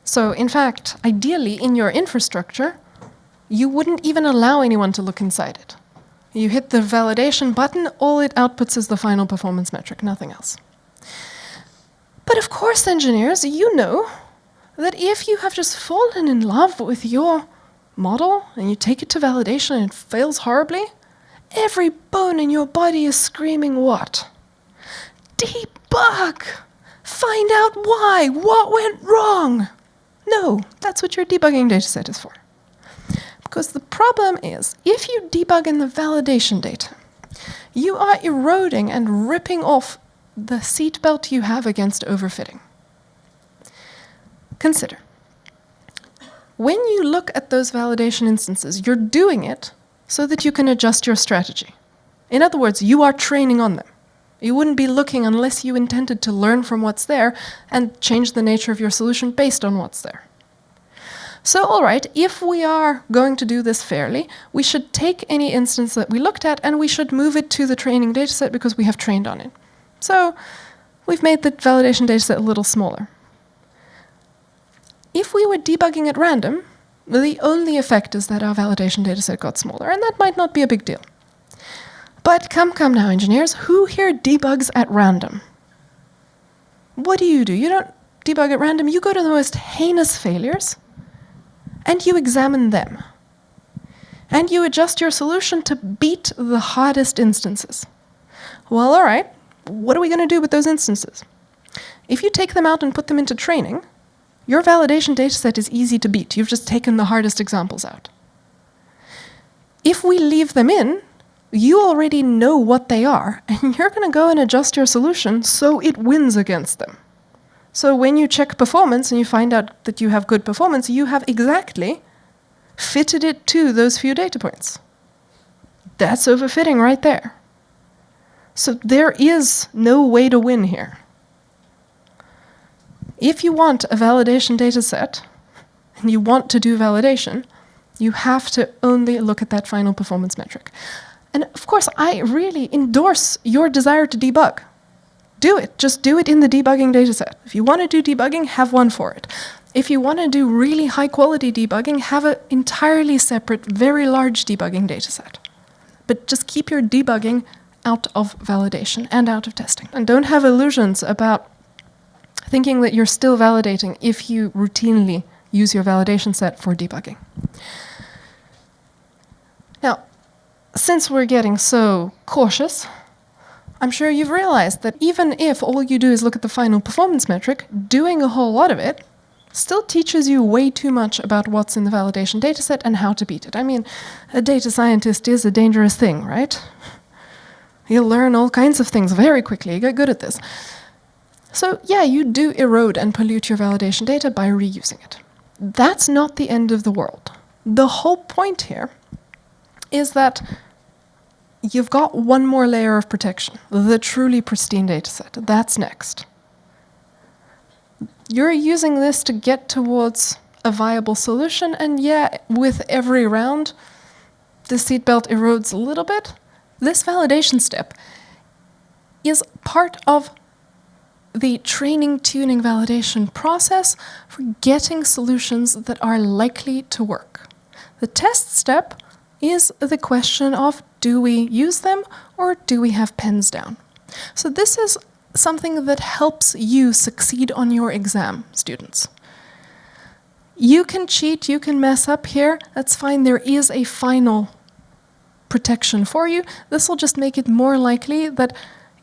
So in fact, ideally in your infrastructure, you wouldn't even allow anyone to look inside it. You hit the validation button, all it outputs is the final performance metric, nothing else. But of course, engineers, you know that if you have just fallen in love with your model and you take it to validation and it fails horribly, every bone in your body is screaming what? Debug! Find out why! What went wrong? No, that's what your debugging dataset is for. Because the problem is, if you debug in the validation data, you are eroding and ripping off the seatbelt you have against overfitting. Consider, when you look at those validation instances, you're doing it so that you can adjust your strategy. In other words, you are training on them. You wouldn't be looking unless you intended to learn from what's there and change the nature of your solution based on what's there. So, all right, if we are going to do this fairly, we should take any instance that we looked at and we should move it to the training dataset because we have trained on it. So, we've made the validation dataset a little smaller. If we were debugging at random, the only effect is that our validation dataset got smaller, and that might not be a big deal. But come now, engineers, who here debugs at random? What do? You don't debug at random. You go to the most heinous failures, and you examine them. And you adjust your solution to beat the hardest instances. Well, all right, what are we going to do with those instances? If you take them out and put them into training, your validation dataset is easy to beat. You've just taken the hardest examples out. If we leave them in, you already know what they are, and you're going to go and adjust your solution so it wins against them. So when you check performance and you find out that you have good performance, you have exactly fitted it to those few data points. That's overfitting right there. So there is no way to win here. If you want a validation data set and you want to do validation, you have to only look at that final performance metric. And of course, I really endorse your desire to debug. Do it. Just do it in the debugging dataset. If you want to do debugging, have one for it. If you want to do really high-quality debugging, have an entirely separate, very large debugging dataset. But just keep your debugging out of validation and out of testing. And don't have illusions about thinking that you're still validating if you routinely use your validation set for debugging. Now, since we're getting so cautious, I'm sure you've realized that even if all you do is look at the final performance metric, doing a whole lot of it still teaches you way too much about what's in the validation dataset and how to beat it. I mean, a data scientist is a dangerous thing, right? You'll learn all kinds of things very quickly. You get good at this. So yeah, you do erode and pollute your validation data by reusing it. That's not the end of the world. The whole point here is that you've got one more layer of protection, the truly pristine dataset. That's next. You're using this to get towards a viable solution, and yeah, with every round, the seatbelt erodes a little bit. This validation step is part of the training, tuning, validation process for getting solutions that are likely to work. The test step is the question of, do we use them or do we have pens down? So this is something that helps you succeed on your exam, students. You can cheat, you can mess up here, that's fine. There is a final protection for you. This will just make it more likely that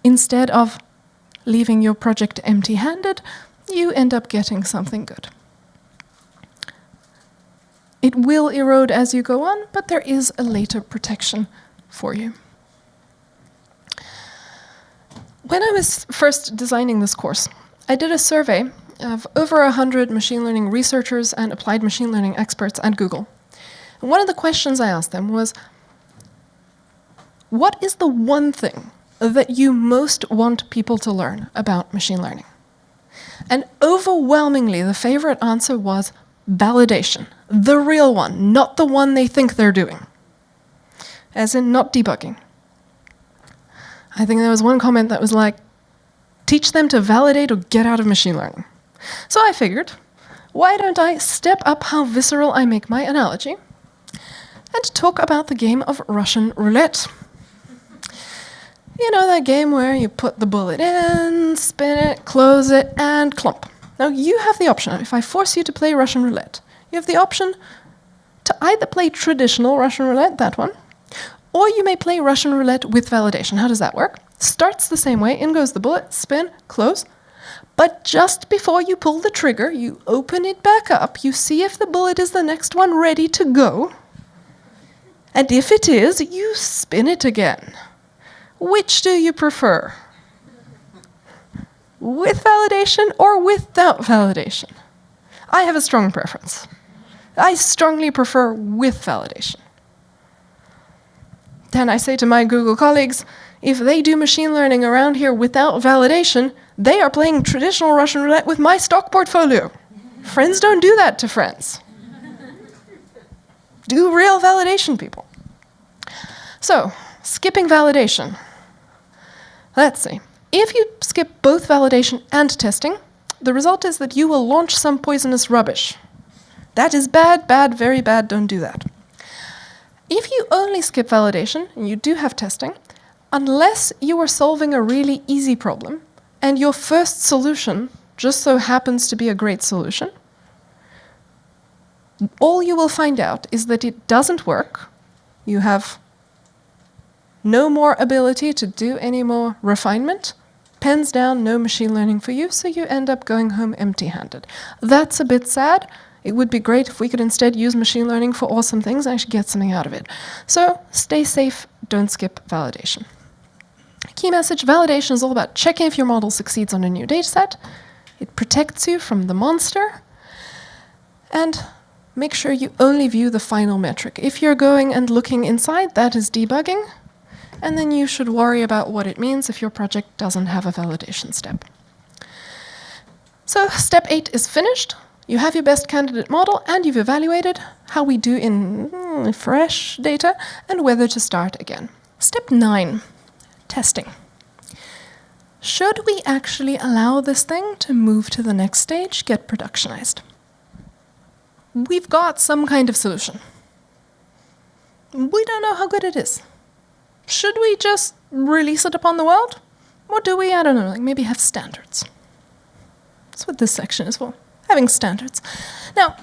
instead of leaving your project empty-handed, you end up getting something good. It will erode as you go on, but there is a later protection for you. When I was first designing this course, I did a survey of over 100 machine learning researchers and applied machine learning experts at Google. And one of the questions I asked them was, what is the one thing that you most want people to learn about machine learning? And overwhelmingly, the favorite answer was validation. The real one, not the one they think they're doing. As in, not debugging. I think there was one comment that was like, teach them to validate or get out of machine learning. So I figured, why don't I step up how visceral I make my analogy and talk about the game of Russian roulette. You know that game where you put the bullet in, spin it, close it, and clump. Now you have the option, if I force you to play Russian roulette, you have the option to either play traditional Russian roulette, that one, or you may play Russian roulette with validation. How does that work? Starts the same way, in goes the bullet, spin, close, but just before you pull the trigger, you open it back up, you see if the bullet is the next one ready to go, and if it is, you spin it again. Which do you prefer? With validation or without validation? I have a strong preference. I strongly prefer with validation. Then I say to my Google colleagues, if they do machine learning around here without validation, they are playing traditional Russian roulette with my stock portfolio. Friends don't do that to friends. Do real validation, people. So, skipping validation. Let's see. If you skip both validation and testing, the result is that you will launch some poisonous rubbish. That is bad, bad, very bad, don't do that. If you only skip validation, and you do have testing, unless you are solving a really easy problem, and your first solution just so happens to be a great solution, all you will find out is that it doesn't work. You have no more ability to do any more refinement. Pens down, no machine learning for you, so you end up going home empty-handed. That's a bit sad. It would be great if we could instead use machine learning for awesome things and actually get something out of it. So stay safe, don't skip validation. Key message, validation is all about checking if your model succeeds on a new dataset. It protects you from the monster. And make sure you only view the final metric. If you're going and looking inside, that is debugging. And then you should worry about what it means if your project doesn't have a validation step. So step 8 is finished. You have your best candidate model and you've evaluated how we do in fresh data and whether to start again. Step 9, testing. Should we actually allow this thing to move to the next stage, get productionized? We've got some kind of solution. We don't know how good it is. Should we just release it upon the world? Or do we, I don't know, like maybe have standards? That's what this section is for, having standards. Now,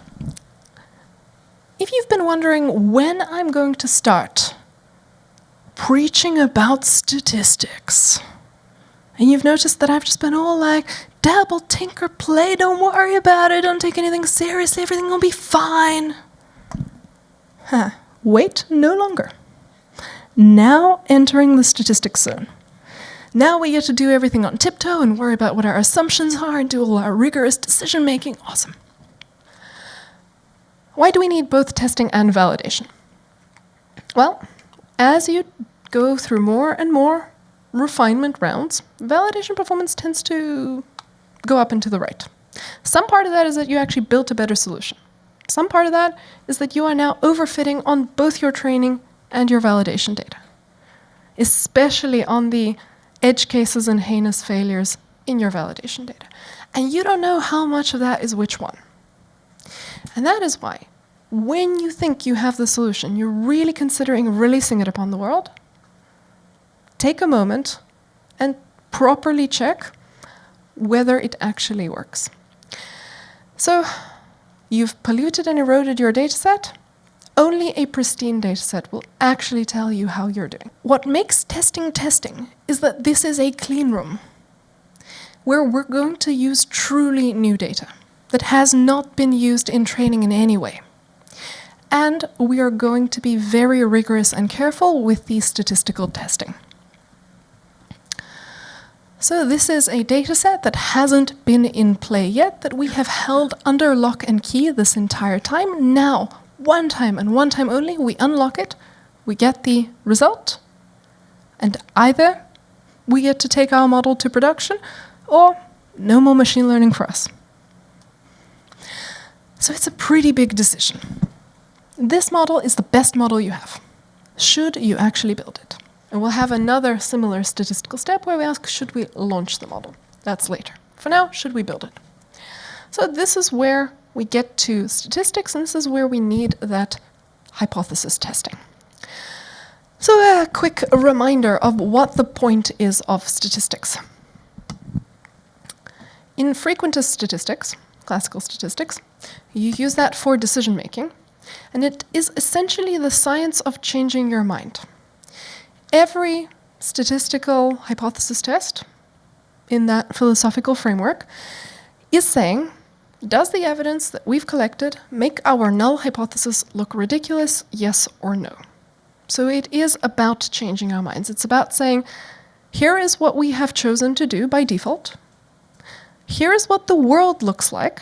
if you've been wondering when I'm going to start preaching about statistics, and you've noticed that I've just been all like, dabble, tinker, play, don't worry about it, don't take anything seriously, everything will be fine. Wait no longer. Now entering the statistics zone. Now we get to do everything on tiptoe and worry about what our assumptions are and do all our rigorous decision making. Awesome. Why do we need both testing and validation? Well, as you go through more and more refinement rounds, validation performance tends to go up and to the right. Some part of that is that you actually built a better solution. Some part of that is that you are now overfitting on both your training and your validation data, especially on the edge cases and heinous failures in your validation data. And you don't know how much of that is which one. And that is why, when you think you have the solution, you're really considering releasing it upon the world, take a moment and properly check whether it actually works. So, you've polluted and eroded your dataset. Only a pristine dataset will actually tell you how you're doing. What makes testing testing is that this is a clean room where we're going to use truly new data that has not been used in training in any way. And we are going to be very rigorous and careful with the statistical testing. So this is a dataset that hasn't been in play yet, that we have held under lock and key this entire time. Now, one time and one time only, we unlock it, we get the result, and either we get to take our model to production, or no more machine learning for us. So it's a pretty big decision. This model is the best model you have. Should you actually build it? And we'll have another similar statistical step where we ask, should we launch the model? That's later. For now, should we build it? So this is where we get to statistics, and this is where we need that hypothesis testing. So a quick reminder of what the point is of statistics. In frequentist statistics, classical statistics, you use that for decision making, and it is essentially the science of changing your mind. Every statistical hypothesis test in that philosophical framework is saying, does the evidence that we've collected make our null hypothesis look ridiculous, yes or no? So it is about changing our minds. It's about saying, here is what we have chosen to do by default. Here is what the world looks like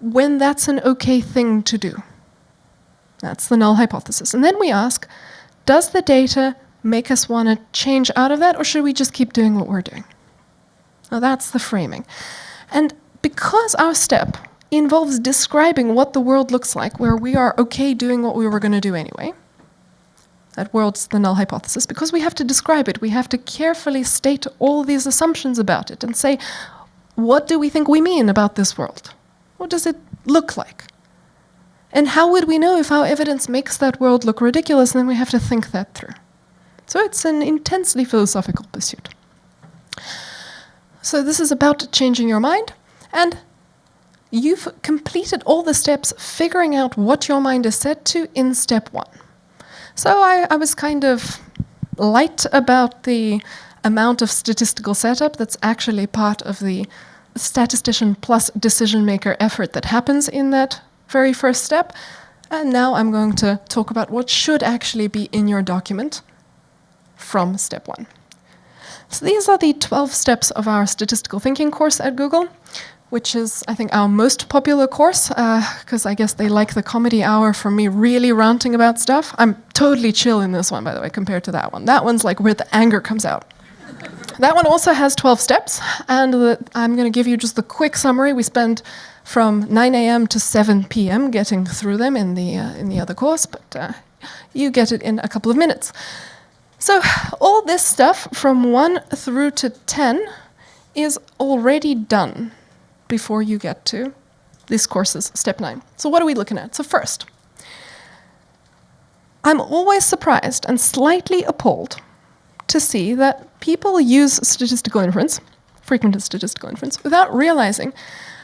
when that's an okay thing to do. That's the null hypothesis. And then we ask, does the data make us want to change out of that, or should we just keep doing what we're doing? Now that's the framing. And because our step involves describing what the world looks like, where we are okay doing what we were going to do anyway, that world's the null hypothesis, because we have to describe it, we have to carefully state all these assumptions about it and say, what do we think we mean about this world? What does it look like? And how would we know if our evidence makes that world look ridiculous? And then we have to think that through. So it's an intensely philosophical pursuit. So this is about changing your mind, and you've completed all the steps figuring out what your mind is set to in step 1. So I was kind of light about the amount of statistical setup that's actually part of the statistician plus decision maker effort that happens in that very first step. And now I'm going to talk about what should actually be in your document from step 1. So these are the 12 steps of our statistical thinking course at Google, which is, I think, our most popular course, because I guess they like the comedy hour from me really ranting about stuff. I'm totally chill in this one, by the way, compared to that one. That one's like where the anger comes out. That one also has 12 steps, and I'm going to give you just the quick summary. We spend from 9 a.m. to 7 p.m. getting through them in the other course, but you get it in a couple of minutes. So all this stuff from 1 through to 10 is already done before you get to this course's step 9. So what are we looking at? So first, I'm always surprised and slightly appalled to see that people use statistical inference, frequented statistical inference, without realizing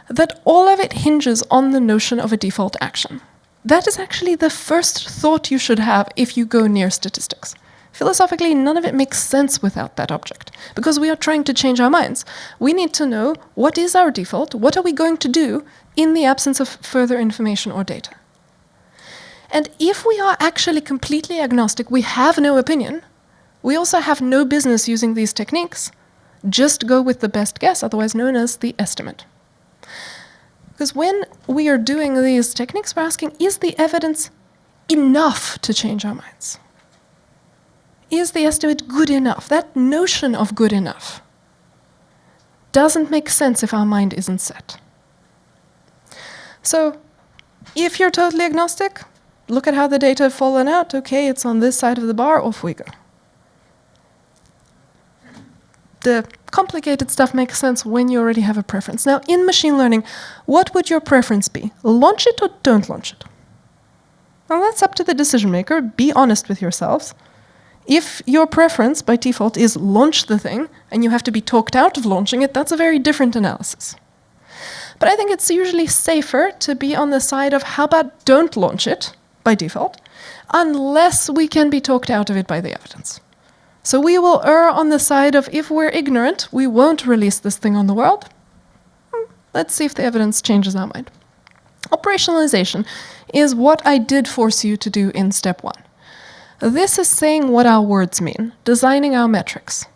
that all of it hinges on the notion of a default action. That is actually the first thought you should have if you go near statistics. Philosophically, none of it makes sense without that object, because we are trying to change our minds. We need to know what is our default, what are we going to do in the absence of further information or data. And if we are actually completely agnostic, we have no opinion, we also have no business using these techniques, just go with the best guess, otherwise known as the estimate. Because when we are doing these techniques, we're asking, is the evidence enough to change our minds? Is the estimate good enough? That notion of good enough doesn't make sense if our mind isn't set. So if you're totally agnostic, look at how the data have fallen out. Okay, it's on this side of the bar, off we go. The complicated stuff makes sense when you already have a preference. Now, in machine learning, what would your preference be? Launch it or don't launch it? Well, that's up to the decision maker. Be honest with yourselves. If your preference by default is launch the thing, and you have to be talked out of launching it, that's a very different analysis. But I think it's usually safer to be on the side of how about don't launch it by default, unless we can be talked out of it by the evidence. So we will err on the side of if we're ignorant, we won't release this thing on the world. Let's see if the evidence changes our mind. Operationalization is what I did force you to do in step 1. This is saying what our words mean, designing our metrics,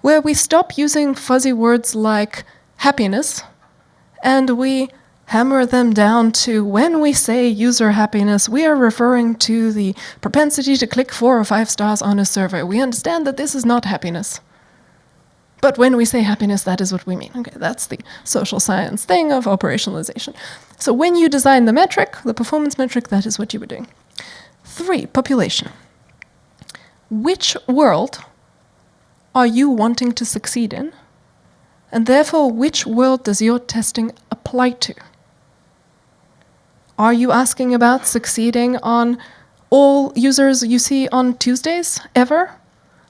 where we stop using fuzzy words like happiness, and we hammer them down to when we say user happiness, we are referring to the propensity to click 4 or 5 stars on a survey. We understand that this is not happiness. But when we say happiness, that is what we mean. Okay, that's the social science thing of operationalization. So when you design the metric, the performance metric, that is what you were doing. 3, population. Which world are you wanting to succeed in? And therefore, which world does your testing apply to? Are you asking about succeeding on all users you see on Tuesdays ever?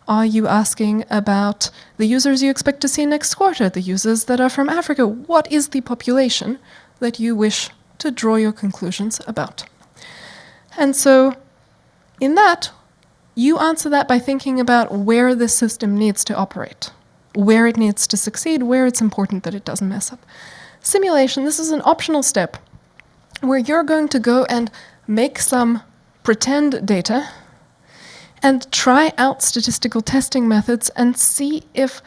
Are you asking about the users you expect to see next quarter, the users that are from Africa? What is the population that you wish to draw your conclusions about? And so, in that, you answer that by thinking about where the system needs to operate, where it needs to succeed, where it's important that it doesn't mess up. Simulation, this is an optional step where you're going to go and make some pretend data and try out statistical testing methods and see if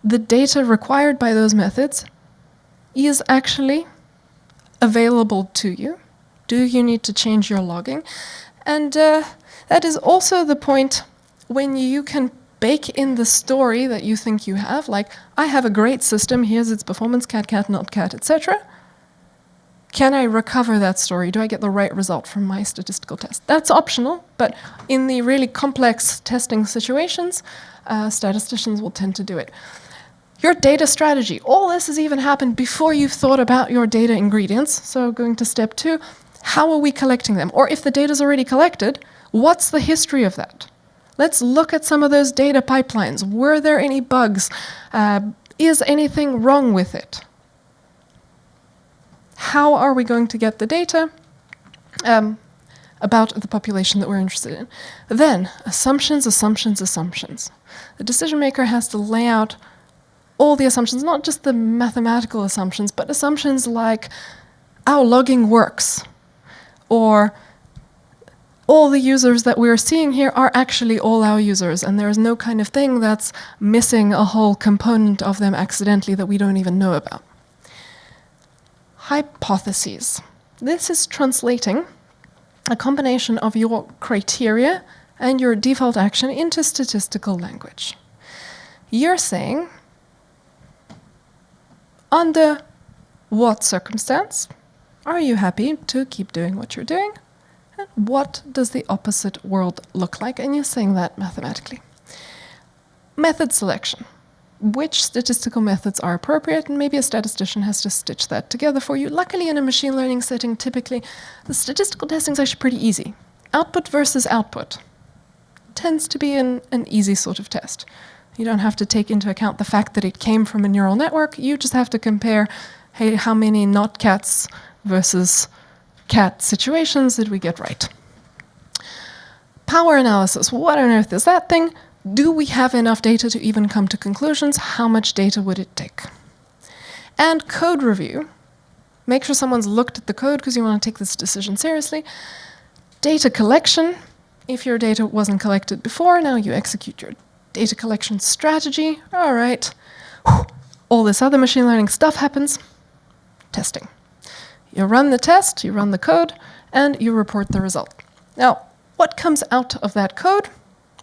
the data required by those methods is actually available to you. Do you need to change your logging? And that is also the point when you can bake in the story that you think you have, like, I have a great system, here's its performance, cat, not cat, etc. Can I recover that story? Do I get the right result from my statistical test? That's optional, but in the really complex testing situations, statisticians will tend to do it. Your data strategy. All this has even happened before you've thought about your data ingredients. So going to step 2, how are we collecting them? Or if the data's already collected, what's the history of that? Let's look at some of those data pipelines. Were there any bugs? Is anything wrong with it? How are we going to get the data about the population that we're interested in? Then, assumptions. The decision maker has to lay out all the assumptions, not just the mathematical assumptions, but assumptions like our logging works, or all the users that we're seeing here are actually all our users, and there is no kind of thing that's missing a whole component of them accidentally that we don't even know about. Hypotheses. This is translating a combination of your criteria and your default action into statistical language. You're saying, under what circumstance are you happy to keep doing what you're doing? And what does the opposite world look like? And you're saying that mathematically. Method selection. Which statistical methods are appropriate, and maybe a statistician has to stitch that together for you. Luckily, in a machine learning setting, typically, the statistical testing is actually pretty easy. Output versus output tends to be an easy sort of test. You don't have to take into account the fact that it came from a neural network. You just have to compare, hey, how many not cats versus cat situations did we get right? Power analysis. What on earth is that thing? Do we have enough data to even come to conclusions? How much data would it take? And code review. Make sure someone's looked at the code because you want to take this decision seriously. Data collection. If your data wasn't collected before, now you execute your data collection strategy. All right. All this other machine learning stuff happens. Testing. You run the test, you run the code, and you report the result. Now, what comes out of that code?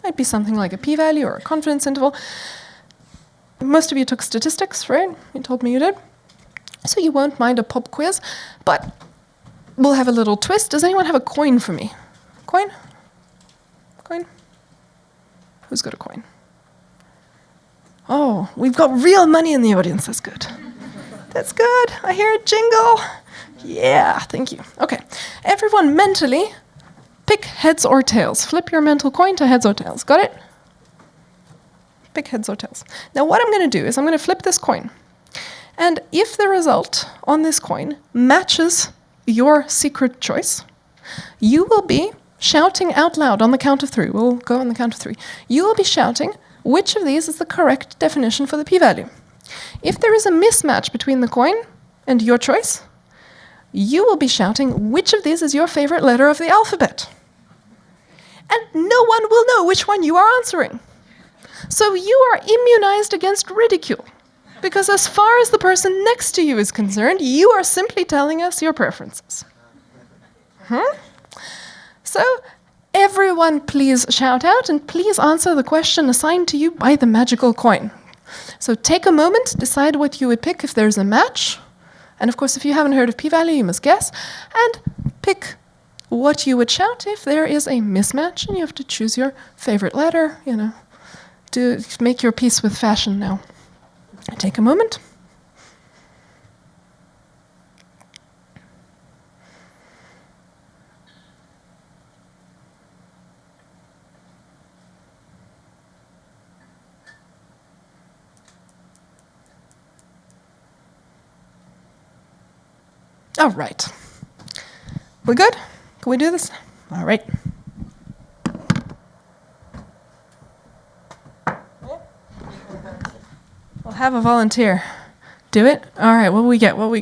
Might be something like a p-value or a confidence interval. Most of you took statistics, right? You told me you did. So you won't mind a pop quiz, but we'll have a little twist. Does anyone have a coin for me? Coin? Coin? Who's got a coin? Oh, we've got real money in the audience. That's good. That's good. I hear a jingle. Yeah, thank you. Okay. Everyone mentally pick heads or tails. Flip your mental coin to heads or tails. Got it? Pick heads or tails. Now what I'm going to do is I'm going to flip this coin. And if the result on this coin matches your secret choice, you will be shouting out loud on the count of 3. We'll go on the count of 3. You will be shouting which of these is the correct definition for the p-value. If there is a mismatch between the coin and your choice, you will be shouting which of these is your favorite letter of the alphabet. And no one will know which one you are answering. So you are immunized against ridicule. Because as far as the person next to you is concerned, you are simply telling us your preferences. So everyone please shout out and please answer the question assigned to you by the magical coin. So take a moment, decide what you would pick if there's a match. And of course, if you haven't heard of p-value, you must guess. And pick what you would shout if there is a mismatch and you have to choose your favorite letter, to make your peace with fashion now. Take a moment. All right. We good? Can we do this? All right. We'll have a volunteer. Do it? All right, what do we get? Where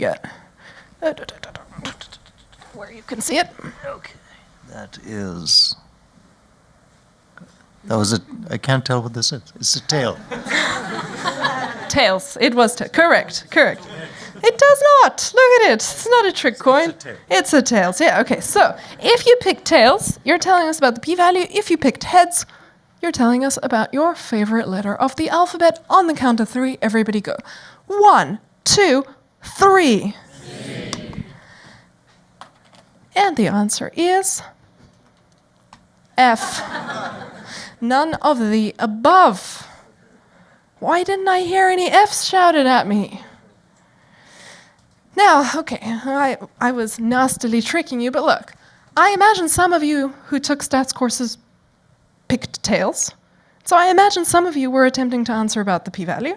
you can see it. Okay. That is That was I can't tell what this is. It's a tail. Tails. It was correct. It does not. Look at it. It's not a trick coin. It's a tails. Yeah, okay. So if you pick tails, you're telling us about the p-value. If you picked heads, you're telling us about your favorite letter of the alphabet. On the count of 3, everybody go. 1, 2, 3. And the answer is F. None of the above. Why didn't I hear any Fs shouted at me? Now, okay, I was nastily tricking you, but look, I imagine some of you who took stats courses picked tails. So I imagine some of you were attempting to answer about the p-value.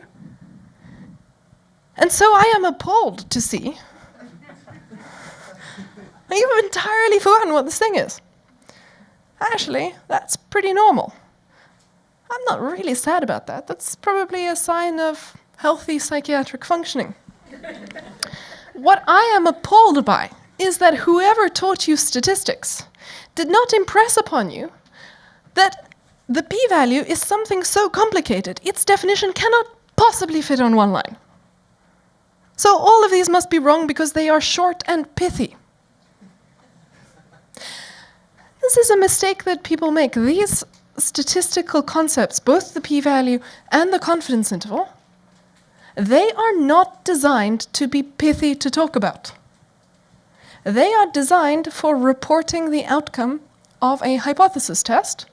And so I am appalled to see you've entirely forgotten what this thing is. Actually, that's pretty normal. I'm not really sad about that. That's probably a sign of healthy psychiatric functioning. What I am appalled by is that whoever taught you statistics did not impress upon you that the p-value is something so complicated, its definition cannot possibly fit on one line. So all of these must be wrong because they are short and pithy. This is a mistake that people make. These statistical concepts, both the p-value and the confidence interval, they are not designed to be pithy to talk about. They are designed for reporting the outcome of a hypothesis test.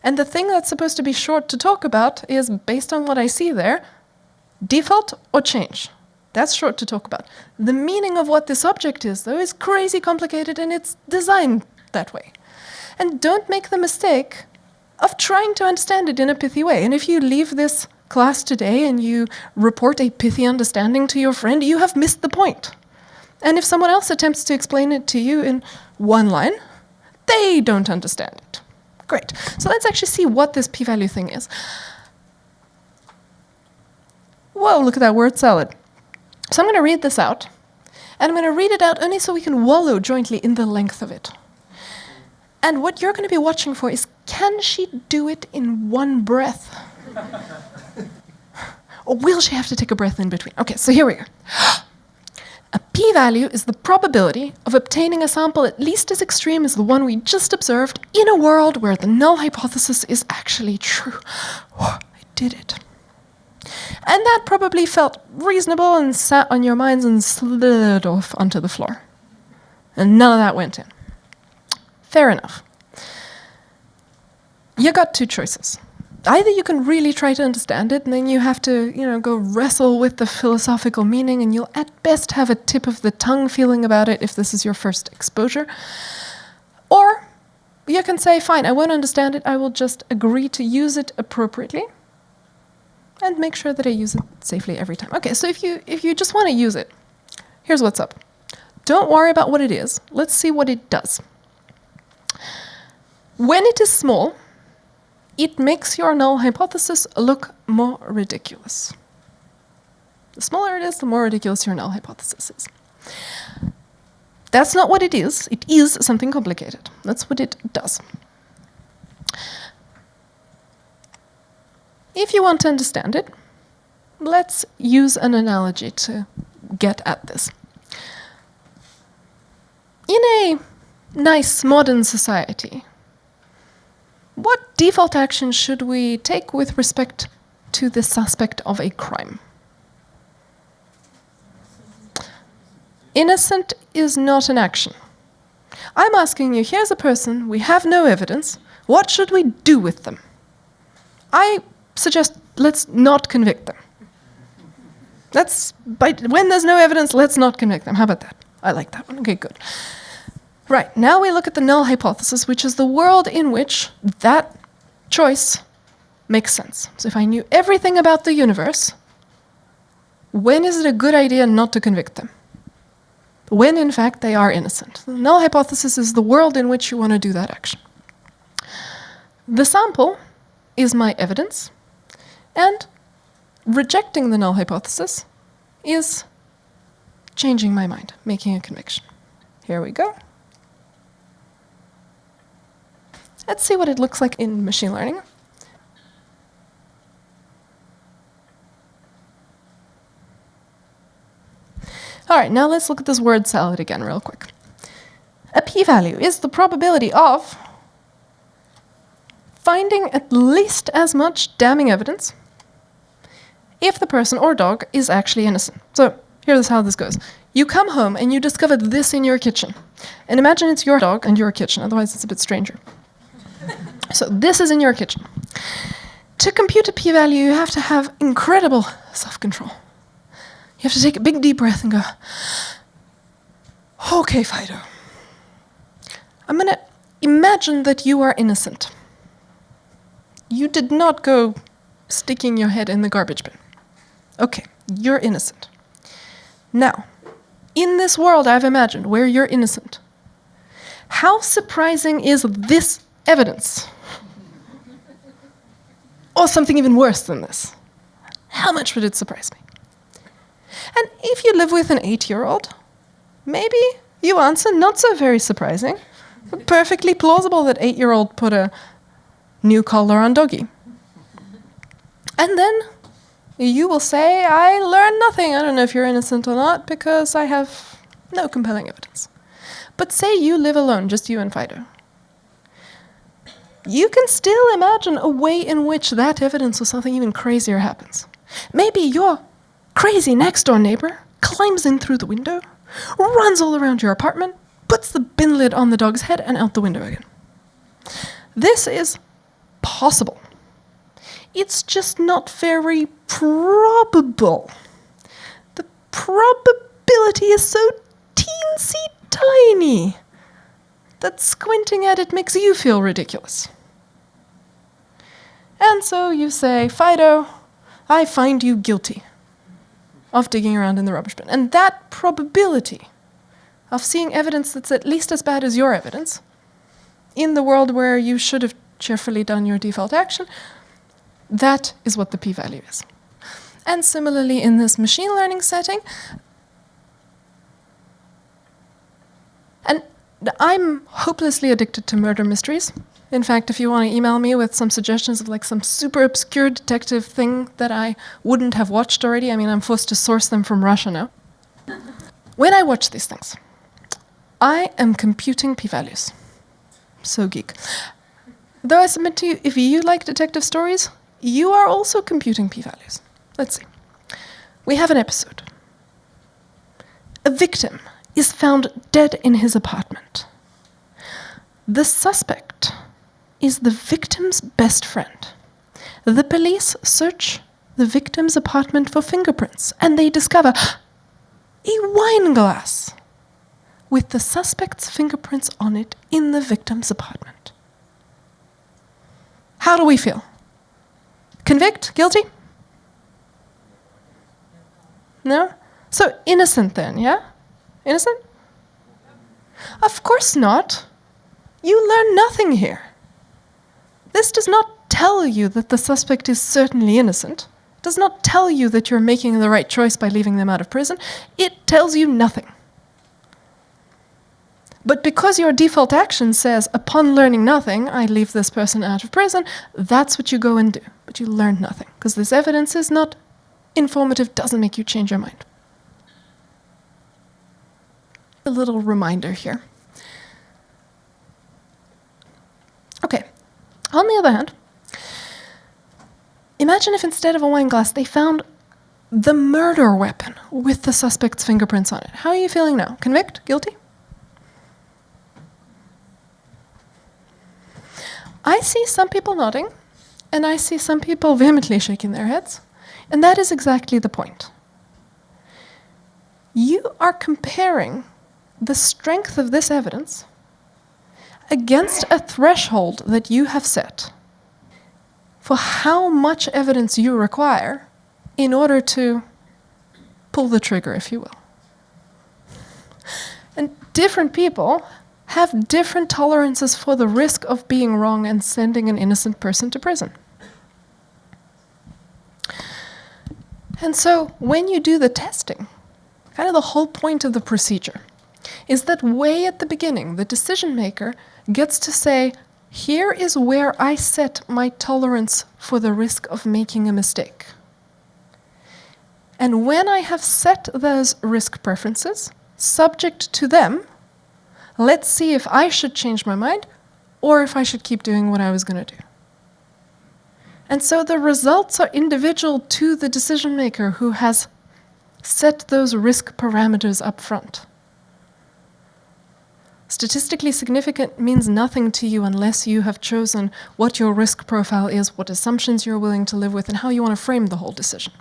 And the thing that's supposed to be short to talk about is, based on what I see there, default or change. That's short to talk about. The meaning of what this object is, though, is crazy complicated, and it's designed that way. And don't make the mistake of trying to understand it in a pithy way. And if you leave this class today and you report a pithy understanding to your friend, you have missed the point. And if someone else attempts to explain it to you in one line, they don't understand it. Great. So let's actually see what this p-value thing is. Whoa, look at that word salad. So I'm going to read this out. And I'm going to read it out only so we can wallow jointly in the length of it. And what you're going to be watching for is, can she do it in one breath? Or will she have to take a breath in between? Okay, so here we go. A p-value is the probability of obtaining a sample at least as extreme as the one we just observed in a world where the null hypothesis is actually true. I did it. And that probably felt reasonable and sat on your minds and slid off onto the floor. And none of that went in. Fair enough. You got 2 choices. Either you can really try to understand it, and then you have to, go wrestle with the philosophical meaning, and you'll at best have a tip of the tongue feeling about it if this is your first exposure. Or you can say, fine, I won't understand it, I will just agree to use it appropriately and make sure that I use it safely every time. Okay, so if you just want to use it, here's what's up. Don't worry about what it is. Let's see what it does. When it is small, it makes your null hypothesis look more ridiculous. The smaller it is, the more ridiculous your null hypothesis is. That's not what it is. It is something complicated. That's what it does. If you want to understand it, let's use an analogy to get at this. In a nice modern society, what default action should we take with respect to the suspect of a crime? Innocent is not an action. I'm asking you, here's a person, we have no evidence, what should we do with them? I suggest let's not convict them. When there's no evidence, let's not convict them. How about that? I like that one. Okay, good. Right, now we look at the null hypothesis, which is the world in which that choice makes sense. So if I knew everything about the universe, when is it a good idea not to convict them? When, in fact, they are innocent. The null hypothesis is the world in which you want to do that action. The sample is my evidence, and rejecting the null hypothesis is changing my mind, making a conviction. Here we go. Let's see what it looks like in machine learning. All right, now let's look at this word salad again real quick. A p-value is the probability of finding at least as much damning evidence if the person or dog is actually innocent. So here's how this goes. You come home and you discover this in your kitchen. And imagine it's your dog and your kitchen, otherwise it's a bit stranger. So this is in your kitchen. To compute a p-value, you have to have incredible self-control. You have to take a big deep breath and go, okay, Fido. I'm going to imagine that you are innocent. You did not go sticking your head in the garbage bin. Okay, you're innocent. Now, in this world I've imagined where you're innocent, how surprising is this evidence? Or something even worse than this? How much would it surprise me? And if you live with an 8-year-old, maybe you answer not so very surprising. Perfectly plausible that 8-year-old put a new collar on doggy. And then you will say, I learned nothing. I don't know if you're innocent or not because I have no compelling evidence. But say you live alone, just you and Fido. You can still imagine a way in which that evidence or something even crazier happens. Maybe your crazy next-door neighbor climbs in through the window, runs all around your apartment, puts the bin lid on the dog's head and out the window again. This is possible. It's just not very probable. The probability is so teensy tiny that squinting at it makes you feel ridiculous. And so you say, Fido, I find you guilty of digging around in the rubbish bin. And that probability of seeing evidence that's at least as bad as your evidence in the world where you should have cheerfully done your default action, that is what the p-value is. And similarly in this machine learning setting, and I'm hopelessly addicted to murder mysteries. In fact, if you want to email me with some suggestions of like some super obscure detective thing that I wouldn't have watched already, I mean, I'm forced to source them from Russia now. When I watch these things, I am computing p-values. So geek. Though I submit to you, if you like detective stories, you are also computing p-values. Let's see. We have an episode. A victim is found dead in his apartment. The suspect is the victim's best friend. The police search the victim's apartment for fingerprints, and they discover a wine glass with the suspect's fingerprints on it in the victim's apartment. How do we feel? Convict? Guilty? No? So innocent then, yeah? Innocent? Of course not. You learn nothing here. This does not tell you that the suspect is certainly innocent. It does not tell you that you're making the right choice by leaving them out of prison. It tells you nothing. But because your default action says, upon learning nothing, I leave this person out of prison, that's what you go and do. But you learned nothing, because this evidence is not informative, doesn't make you change your mind. A little reminder here. Okay, on the other hand, imagine if instead of a wine glass, they found the murder weapon with the suspect's fingerprints on it. How are you feeling now? Convict? Guilty? I see some people nodding, and I see some people vehemently shaking their heads, and that is exactly the point. You are comparing the strength of this evidence against a threshold that you have set for how much evidence you require in order to pull the trigger, if you will. And different people have different tolerances for the risk of being wrong and sending an innocent person to prison. And so when you do the testing, kind of the whole point of the procedure is that way at the beginning, the decision maker gets to say, Here is where I set my tolerance for the risk of making a mistake. And when I have set those risk preferences, subject to them, let's see if I should change my mind or if I should keep doing what I was going to do. And so the results are individual to the decision maker who has set those risk parameters up front. Statistically significant means nothing to you unless you have chosen what your risk profile is, what assumptions you're willing to live with, and how you want to frame the whole decision.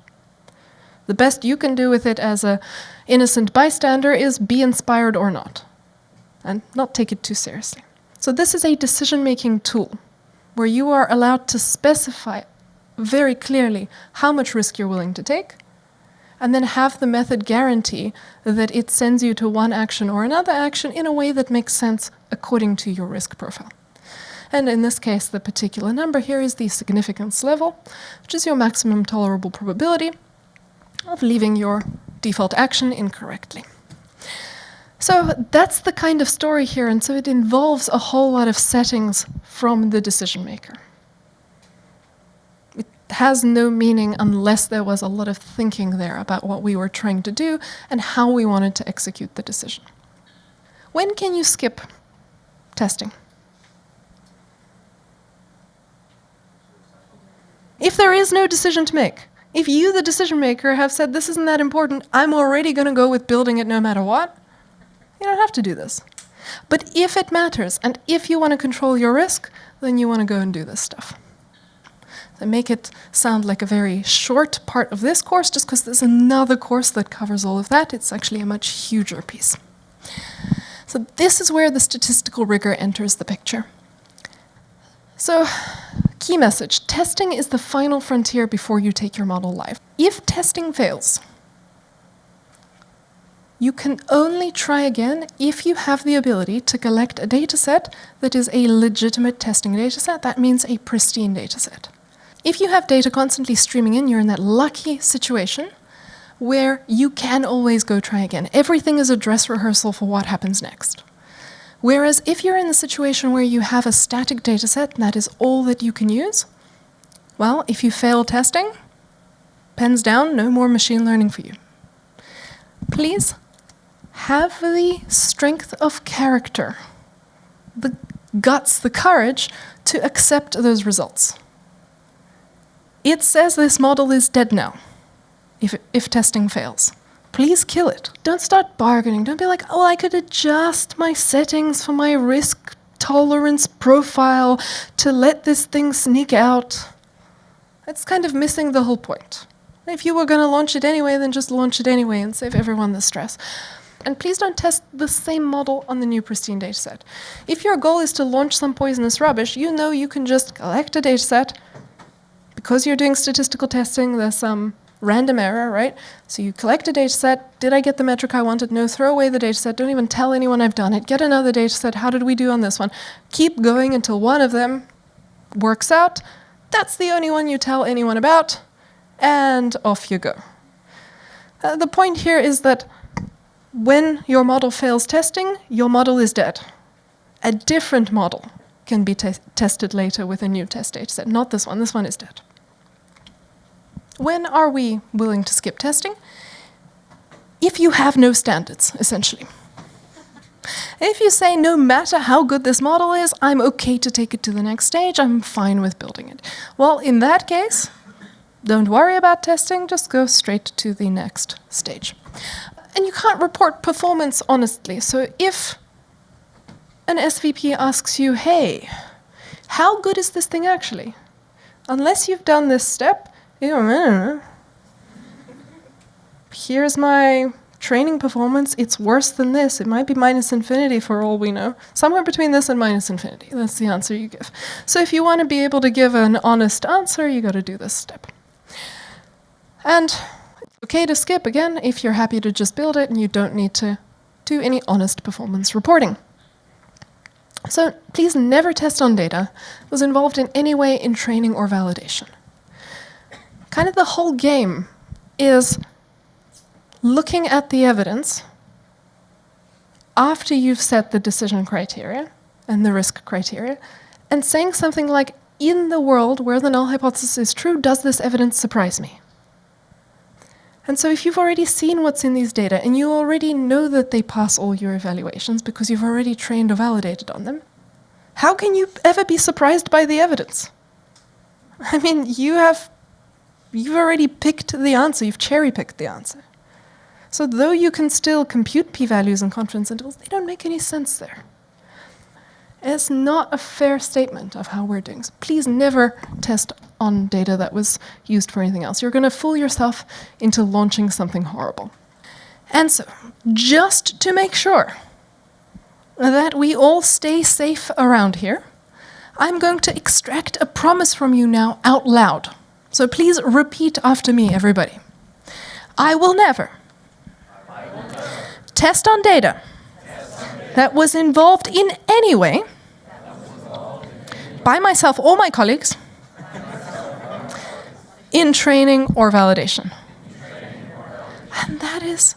The best you can do with it as an innocent bystander is be inspired or not, and not take it too seriously. So this is a decision-making tool where you are allowed to specify very clearly how much risk you're willing to take, and then have the method guarantee that it sends you to one action or another action in a way that makes sense according to your risk profile. And in this case, the particular number here is the significance level, which is your maximum tolerable probability of leaving your default action incorrectly. So that's the kind of story here, and so it involves a whole lot of settings from the decision maker. It has no meaning unless there was a lot of thinking there about what we were trying to do and how we wanted to execute the decision. When can you skip testing? If there is no decision to make. If you, the decision maker, have said this isn't that important, I'm already going to go with building it no matter what, you don't have to do this. But if it matters, and if you want to control your risk, then you want to go and do this stuff. So make it sound like a very short part of this course, just because there's another course that covers all of that. It's actually a much huger piece. So this is where the statistical rigor enters the picture. So, key message, testing is the final frontier before you take your model live. If testing fails, you can only try again if you have the ability to collect a dataset that is a legitimate testing dataset. That means a pristine dataset. If you have data constantly streaming in, you're in that lucky situation where you can always go try again. Everything is a dress rehearsal for what happens next. Whereas if you're in the situation where you have a static dataset and that is all that you can use, well, if you fail testing, pens down, no more machine learning for you. Please have the strength of character, the guts, the courage to accept those results. It says this model is dead now, if testing fails. Please kill it. Don't start bargaining. Don't be like, oh, I could adjust my settings for my risk tolerance profile to let this thing sneak out. That's kind of missing the whole point. If you were going to launch it anyway, then just launch it anyway and save everyone the stress. And please don't test the same model on the new pristine dataset. If your goal is to launch some poisonous rubbish, you know you can just collect a dataset. Because you're doing statistical testing, there's some random error, right? So you collect a dataset. Did I get the metric I wanted? No, throw away the dataset. Don't even tell anyone I've done it. Get another dataset. How did we do on this one? Keep going until one of them works out. That's the only one you tell anyone about. And off you go. The point here is that when your model fails testing, your model is dead. A different model can be tested later with a new test dataset. Not this one. This one is dead. When are we willing to skip testing? If you have no standards, essentially. If you say, no matter how good this model is, I'm okay to take it to the next stage, I'm fine with building it. Well, in that case, don't worry about testing, just go straight to the next stage. And you can't report performance honestly. So if an SVP asks you, hey, how good is this thing actually? Unless you've done this step, here's my training performance, it's worse than this. It might be minus infinity for all we know. Somewhere between this and minus infinity. That's the answer you give. So if you want to be able to give an honest answer, you got to do this step. And it's okay to skip, again, if you're happy to just build it and you don't need to do any honest performance reporting. So please never test on data that was involved in any way in training or validation. Kind of the whole game is looking at the evidence after you've set the decision criteria and the risk criteria, and saying something like, in the world where the null hypothesis is true, does this evidence surprise me? And so if you've already seen what's in these data and you already know that they pass all your evaluations because you've already trained or validated on them, how can you ever be surprised by the evidence? I mean, you've already picked the answer, you've cherry-picked the answer. So though you can still compute p-values and confidence intervals, they don't make any sense there. It's not a fair statement of how we're doing. So please never test on data that was used for anything else. You're going to fool yourself into launching something horrible. And so, just to make sure that we all stay safe around here, I'm going to extract a promise from you now out loud. So please repeat after me, everybody. I will never test on data that was involved in any way by myself or my colleagues in training or validation. And that is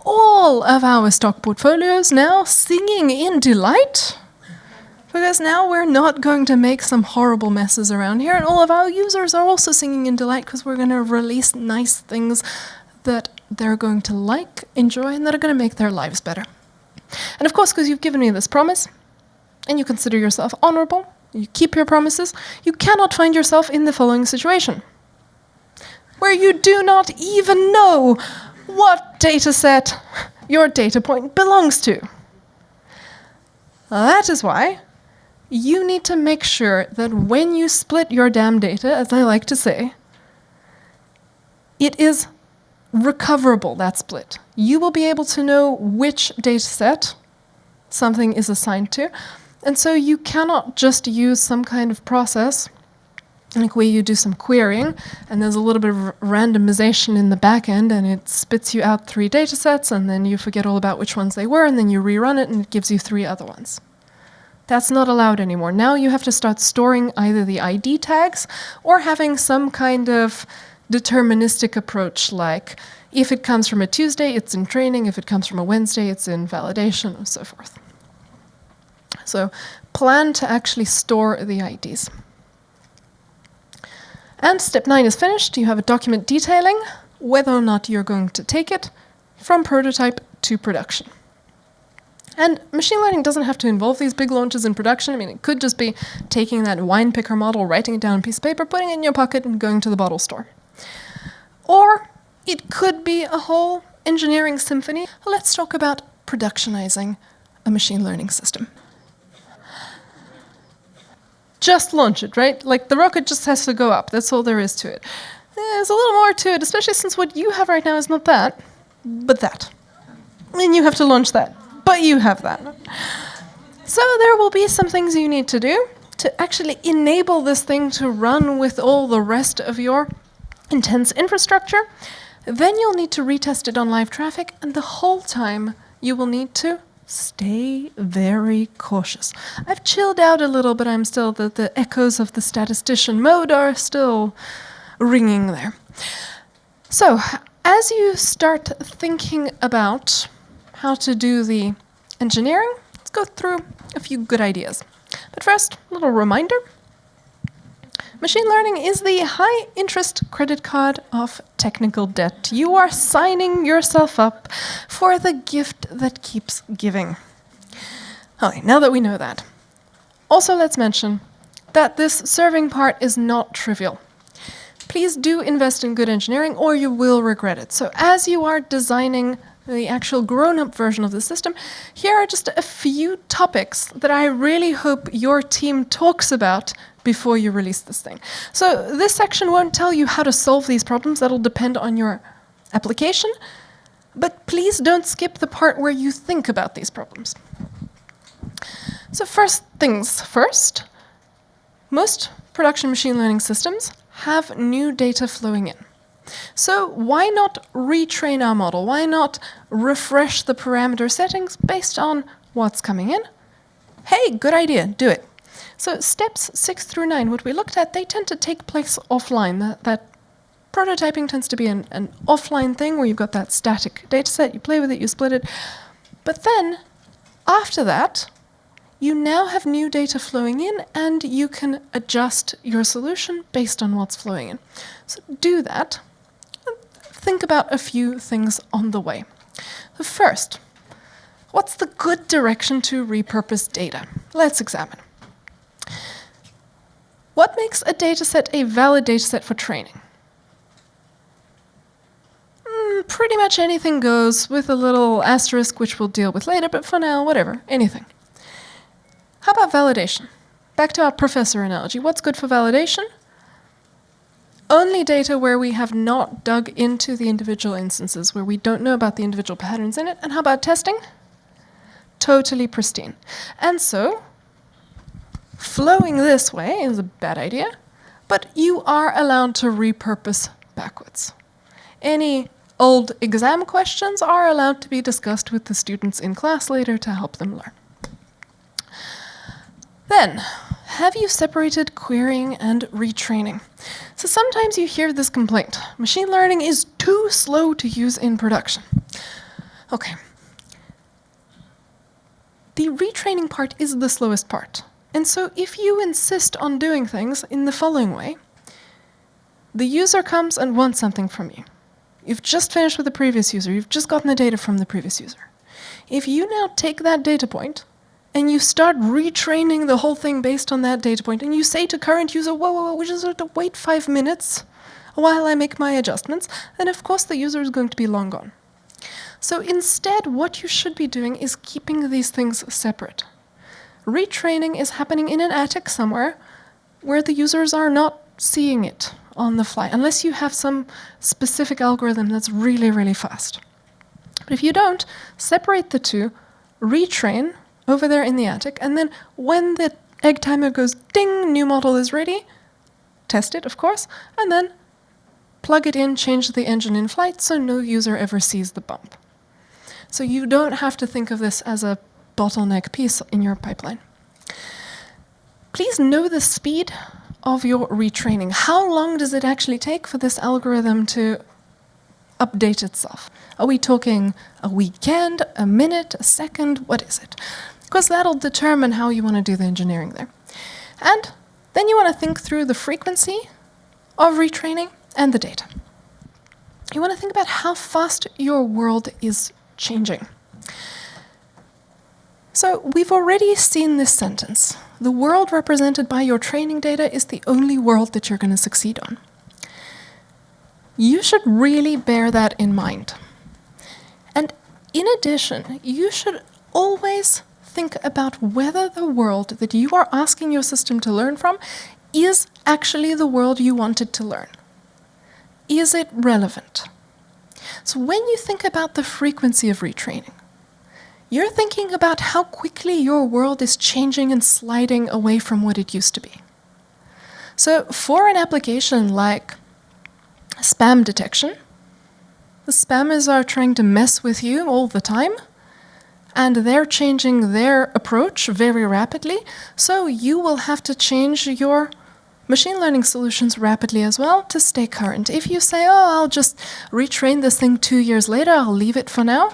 all of our stock portfolios now singing in delight, because now we're not going to make some horrible messes around here, and all of our users are also singing in delight because we're going to release nice things that they're going to like, enjoy, and that are going to make their lives better. And of course, because you've given me this promise, and you consider yourself honorable, you keep your promises, you cannot find yourself in the following situation, where you do not even know what data set your data point belongs to. That is why you need to make sure that when you split your damn data, as I like to say, it is recoverable, that split. You will be able to know which data set something is assigned to. And so you cannot just use some kind of process like where you do some querying and there's a little bit of randomization in the back end and it spits you out 3 data sets and then you forget all about which ones they were and then you rerun it and it gives you 3 other ones. That's not allowed anymore. Now you have to start storing either the ID tags or having some kind of deterministic approach, like if it comes from a Tuesday, it's in training. If it comes from a Wednesday, it's in validation, and so forth. So plan to actually store the IDs. And step 9 is finished. You have a document detailing whether or not you're going to take it from prototype to production. And machine learning doesn't have to involve these big launches in production. I mean, it could just be taking that wine picker model, writing it down on a piece of paper, putting it in your pocket, and going to the bottle store. Or it could be a whole engineering symphony. Let's talk about productionizing a machine learning system. Just launch it, right? Like the rocket just has to go up. That's all there is to it. There's a little more to it, especially since what you have right now is not that, but that. And you have to launch that, but you have that. So there will be some things you need to do to actually enable this thing to run with all the rest of your intense infrastructure. Then you'll need to retest it on live traffic, and the whole time you will need to stay very cautious. I've chilled out a little, but I'm still, the echoes of the statistician mode are still ringing there. So, as you start thinking about how to do the engineering, let's go through a few good ideas. But first, a little reminder. Machine learning is the high-interest credit card of technical debt. You are signing yourself up for the gift that keeps giving. Okay, now that we know that. Also, let's mention that this serving part is not trivial. Please do invest in good engineering or you will regret it. So as you are designing the actual grown-up version of the system, here are just a few topics that I really hope your team talks about before you release this thing. So this section won't tell you how to solve these problems. That'll depend on your application. But please don't skip the part where you think about these problems. So first things first, most production machine learning systems have new data flowing in. So why not retrain our model? Why not refresh the parameter settings based on what's coming in? Hey, good idea, do it. So steps 6 through 9, what we looked at, they tend to take place offline. That prototyping tends to be an offline thing where you've got that static data set, you play with it, you split it. But then, after that, you now have new data flowing in and you can adjust your solution based on what's flowing in. So do that. Think about a few things on the way. So first, what's the good direction to repurpose data? Let's examine. What makes a dataset a valid dataset for training? Pretty much anything goes, with a little asterisk which we'll deal with later, but for now, whatever, anything. How about validation? Back to our professor analogy. What's good for validation? Only data where we have not dug into the individual instances, where we don't know about the individual patterns in it. And how about testing? Totally pristine. And so, flowing this way is a bad idea, but you are allowed to repurpose backwards. Any old exam questions are allowed to be discussed with the students in class later to help them learn. Then, have you separated querying and retraining? So sometimes you hear this complaint. Machine learning is too slow to use in production. Okay. The retraining part is the slowest part. And so if you insist on doing things in the following way, the user comes and wants something from you. You've just finished with the previous user. You've just gotten the data from the previous user. If you now take that data point and you start retraining the whole thing based on that data point, and you say to current user, whoa, we just have to wait 5 minutes while I make my adjustments, then of course the user is going to be long gone. So instead, what you should be doing is keeping these things separate. Retraining is happening in an attic somewhere where the users are not seeing it on the fly, unless you have some specific algorithm that's really, really fast. But if you don't, separate the two, retrain over there in the attic, and then when the egg timer goes ding, new model is ready, test it, of course, and then plug it in, change the engine in flight so no user ever sees the bump. So you don't have to think of this as a bottleneck piece in your pipeline. Please know the speed of your retraining. How long does it actually take for this algorithm to update itself? Are we talking a weekend, a minute, a second? What is it? Because that'll determine how you want to do the engineering there. And then you want to think through the frequency of retraining and the data. You want to think about how fast your world is changing. So we've already seen this sentence. The world represented by your training data is the only world that you're going to succeed on. You should really bear that in mind. And in addition, you should always think about whether the world that you are asking your system to learn from is actually the world you wanted to learn. Is it relevant? So when you think about the frequency of retraining, you're thinking about how quickly your world is changing and sliding away from what it used to be. So for an application like spam detection, the spammers are trying to mess with you all the time, and they're changing their approach very rapidly, so you will have to change your machine learning solutions rapidly as well to stay current. If you say, I'll just retrain this thing 2 years later, I'll leave it for now,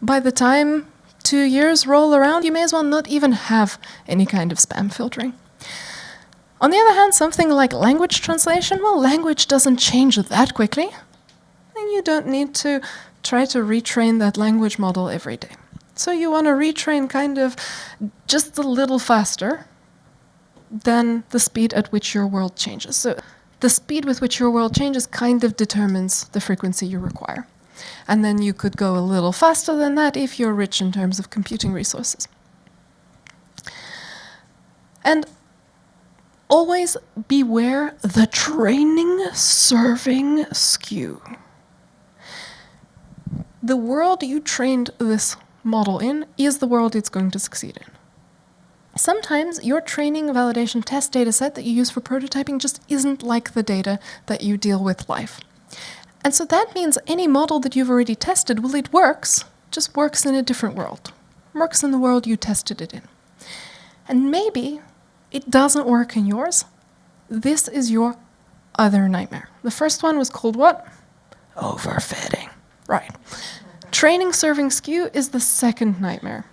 by the time 2 years roll around, you may as well not even have any kind of spam filtering. On the other hand, something like language translation, well, language doesn't change that quickly, and you don't need to try to retrain that language model every day. So you want to retrain kind of just a little faster than the speed at which your world changes. So the speed with which your world changes kind of determines the frequency you require. And then you could go a little faster than that if you're rich in terms of computing resources. And always beware the training serving skew. The world you trained this model in is the world it's going to succeed in. Sometimes your training validation test data set that you use for prototyping just isn't like the data that you deal with live. And so that means any model that you've already tested, well, it works, just works in a different world. Works in the world you tested it in. And maybe it doesn't work in yours. This is your other nightmare. The first one was called what? Overfitting. Right. Training serving skew is the second nightmare.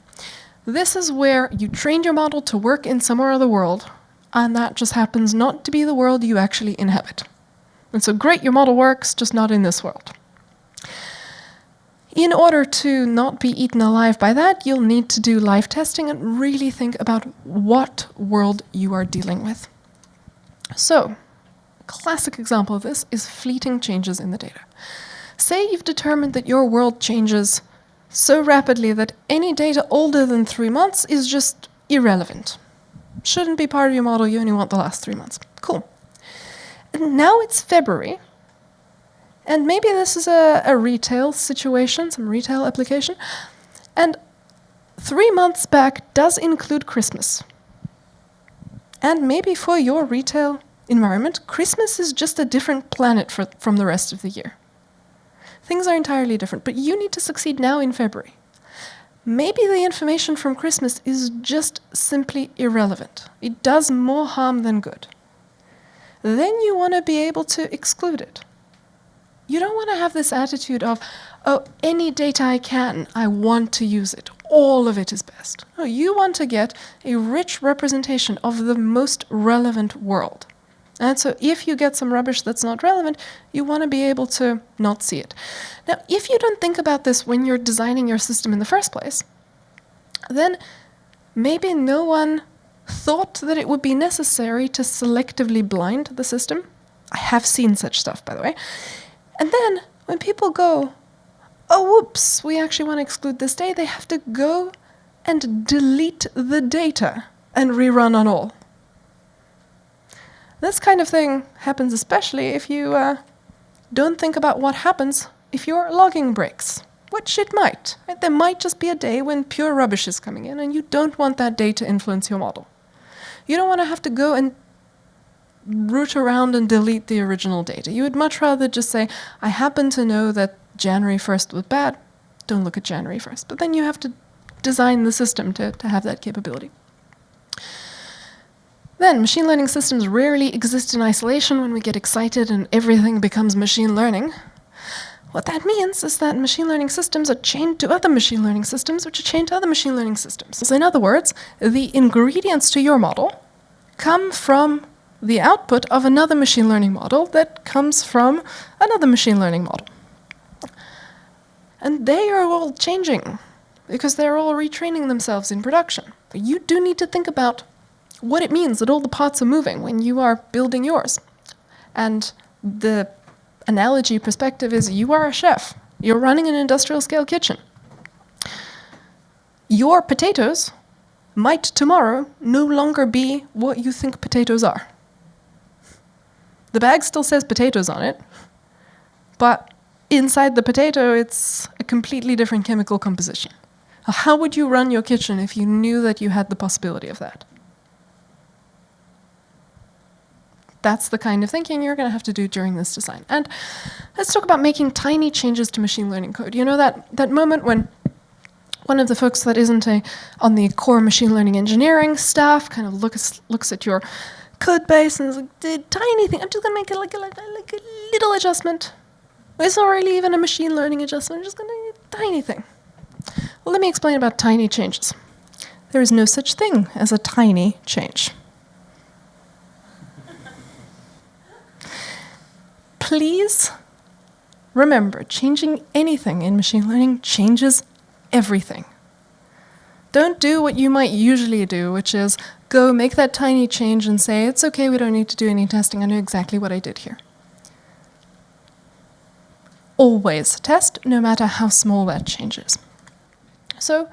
This is where you trained your model to work in some other world, and that just happens not to be the world you actually inhabit. And so great, your model works, just not in this world. In order to not be eaten alive by that, you'll need to do live testing and really think about what world you are dealing with. So, a classic example of this is fleeting changes in the data. Say you've determined that your world changes so rapidly that any data older than 3 months is just irrelevant. Shouldn't be part of your model, you only want the last 3 months. Cool. And now it's February, and maybe this is a retail situation, some retail application, and 3 months back does include Christmas. And maybe for your retail environment, Christmas is just a different planet from the rest of the year. Things are entirely different, but you need to succeed now in February. Maybe the information from Christmas is just simply irrelevant. It does more harm than good. Then you want to be able to exclude it. You don't want to have this attitude of, oh, any data I can, I want to use it. All of it is best. No, you want to get a rich representation of the most relevant world. And so if you get some rubbish that's not relevant, you want to be able to not see it. Now, if you don't think about this when you're designing your system in the first place, then maybe no one thought that it would be necessary to selectively blind the system. I have seen such stuff, by the way. And then when people go, oh, whoops, we actually want to exclude this data, they have to go and delete the data and rerun on all. This kind of thing happens especially if you don't think about what happens if your logging breaks, which it might. Right? There might just be a day when pure rubbish is coming in, and you don't want that day to influence your model. You don't want to have to go and root around and delete the original data. You would much rather just say, I happen to know that January 1st was bad, don't look at January 1st. But then you have to design the system to have that capability. Then, machine learning systems rarely exist in isolation when we get excited and everything becomes machine learning. What that means is that machine learning systems are chained to other machine learning systems, which are chained to other machine learning systems. So in other words, the ingredients to your model come from the output of another machine learning model that comes from another machine learning model. And they are all changing because they're all retraining themselves in production. You do need to think about what it means that all the parts are moving when you are building yours. And the analogy perspective is you are a chef. You're running an industrial scale kitchen. Your potatoes might tomorrow no longer be what you think potatoes are. The bag still says potatoes on it, but inside the potato it's a completely different chemical composition. How would you run your kitchen if you knew that you had the possibility of that? That's the kind of thinking you're going to have to do during this design. And let's talk about making tiny changes to machine learning code. You know that moment when one of the folks that isn't on the core machine learning engineering staff kind of looks at your code base and is like, the tiny thing, I'm just going to make it like a little adjustment. It's not really even a machine learning adjustment, I'm just going to do a tiny thing. Well, let me explain about tiny changes. There is no such thing as a tiny change. Please remember, changing anything in machine learning changes everything. Don't do what you might usually do, which is go make that tiny change and say, it's okay, we don't need to do any testing, I know exactly what I did here. Always test, no matter how small that change is. So,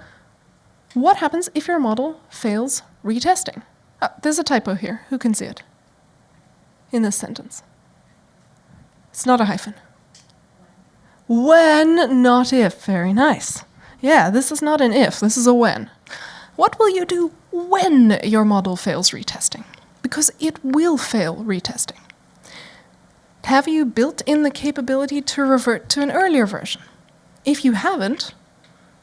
what happens if your model fails retesting? Oh, there's a typo here. Who can see it? In this sentence. It's not a hyphen. When, not if. Very nice. Yeah, this is not an if, this is a when. What will you do when your model fails retesting? Because it will fail retesting. Have you built in the capability to revert to an earlier version? If you haven't,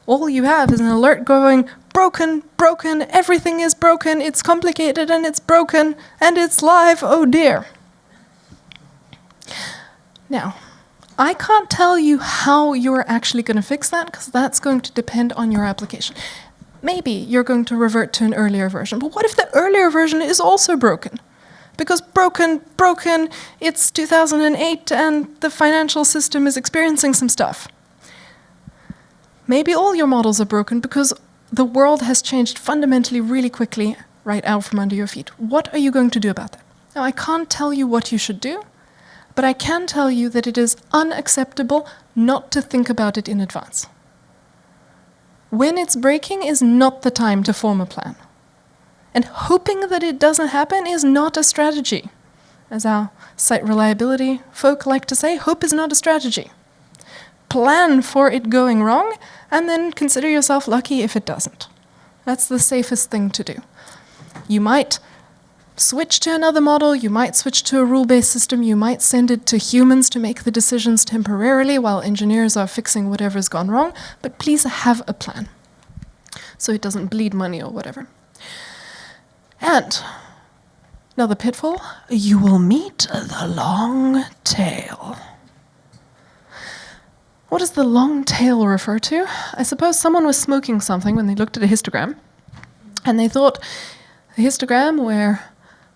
all you have is an alert going, broken, broken, everything is broken, it's complicated and it's broken, and it's live, oh dear. Now, I can't tell you how you're actually going to fix that, because that's going to depend on your application. maybe you're going to revert to an earlier version. But what if the earlier version is also broken? Because broken, it's 2008 and the financial system is experiencing some stuff. Maybe all your models are broken because the world has changed fundamentally really quickly right out from under your feet. What are you going to do about that? Now, I can't tell you what you should do, but I can tell you that it is unacceptable not to think about it in advance. When it's breaking is not the time to form a plan. And hoping that it doesn't happen is not a strategy. As our site reliability folk like to say, hope is not a strategy. Plan for it going wrong, and then consider yourself lucky if it doesn't. That's the safest thing to do. You might switch to another model, you might switch to a rule-based system, you might send it to humans to make the decisions temporarily while engineers are fixing whatever's gone wrong, but please have a plan so it doesn't bleed money or whatever. And another pitfall, you will meet the long tail. What does the long tail refer to? I suppose someone was smoking something when they looked at a histogram, and they thought a histogram where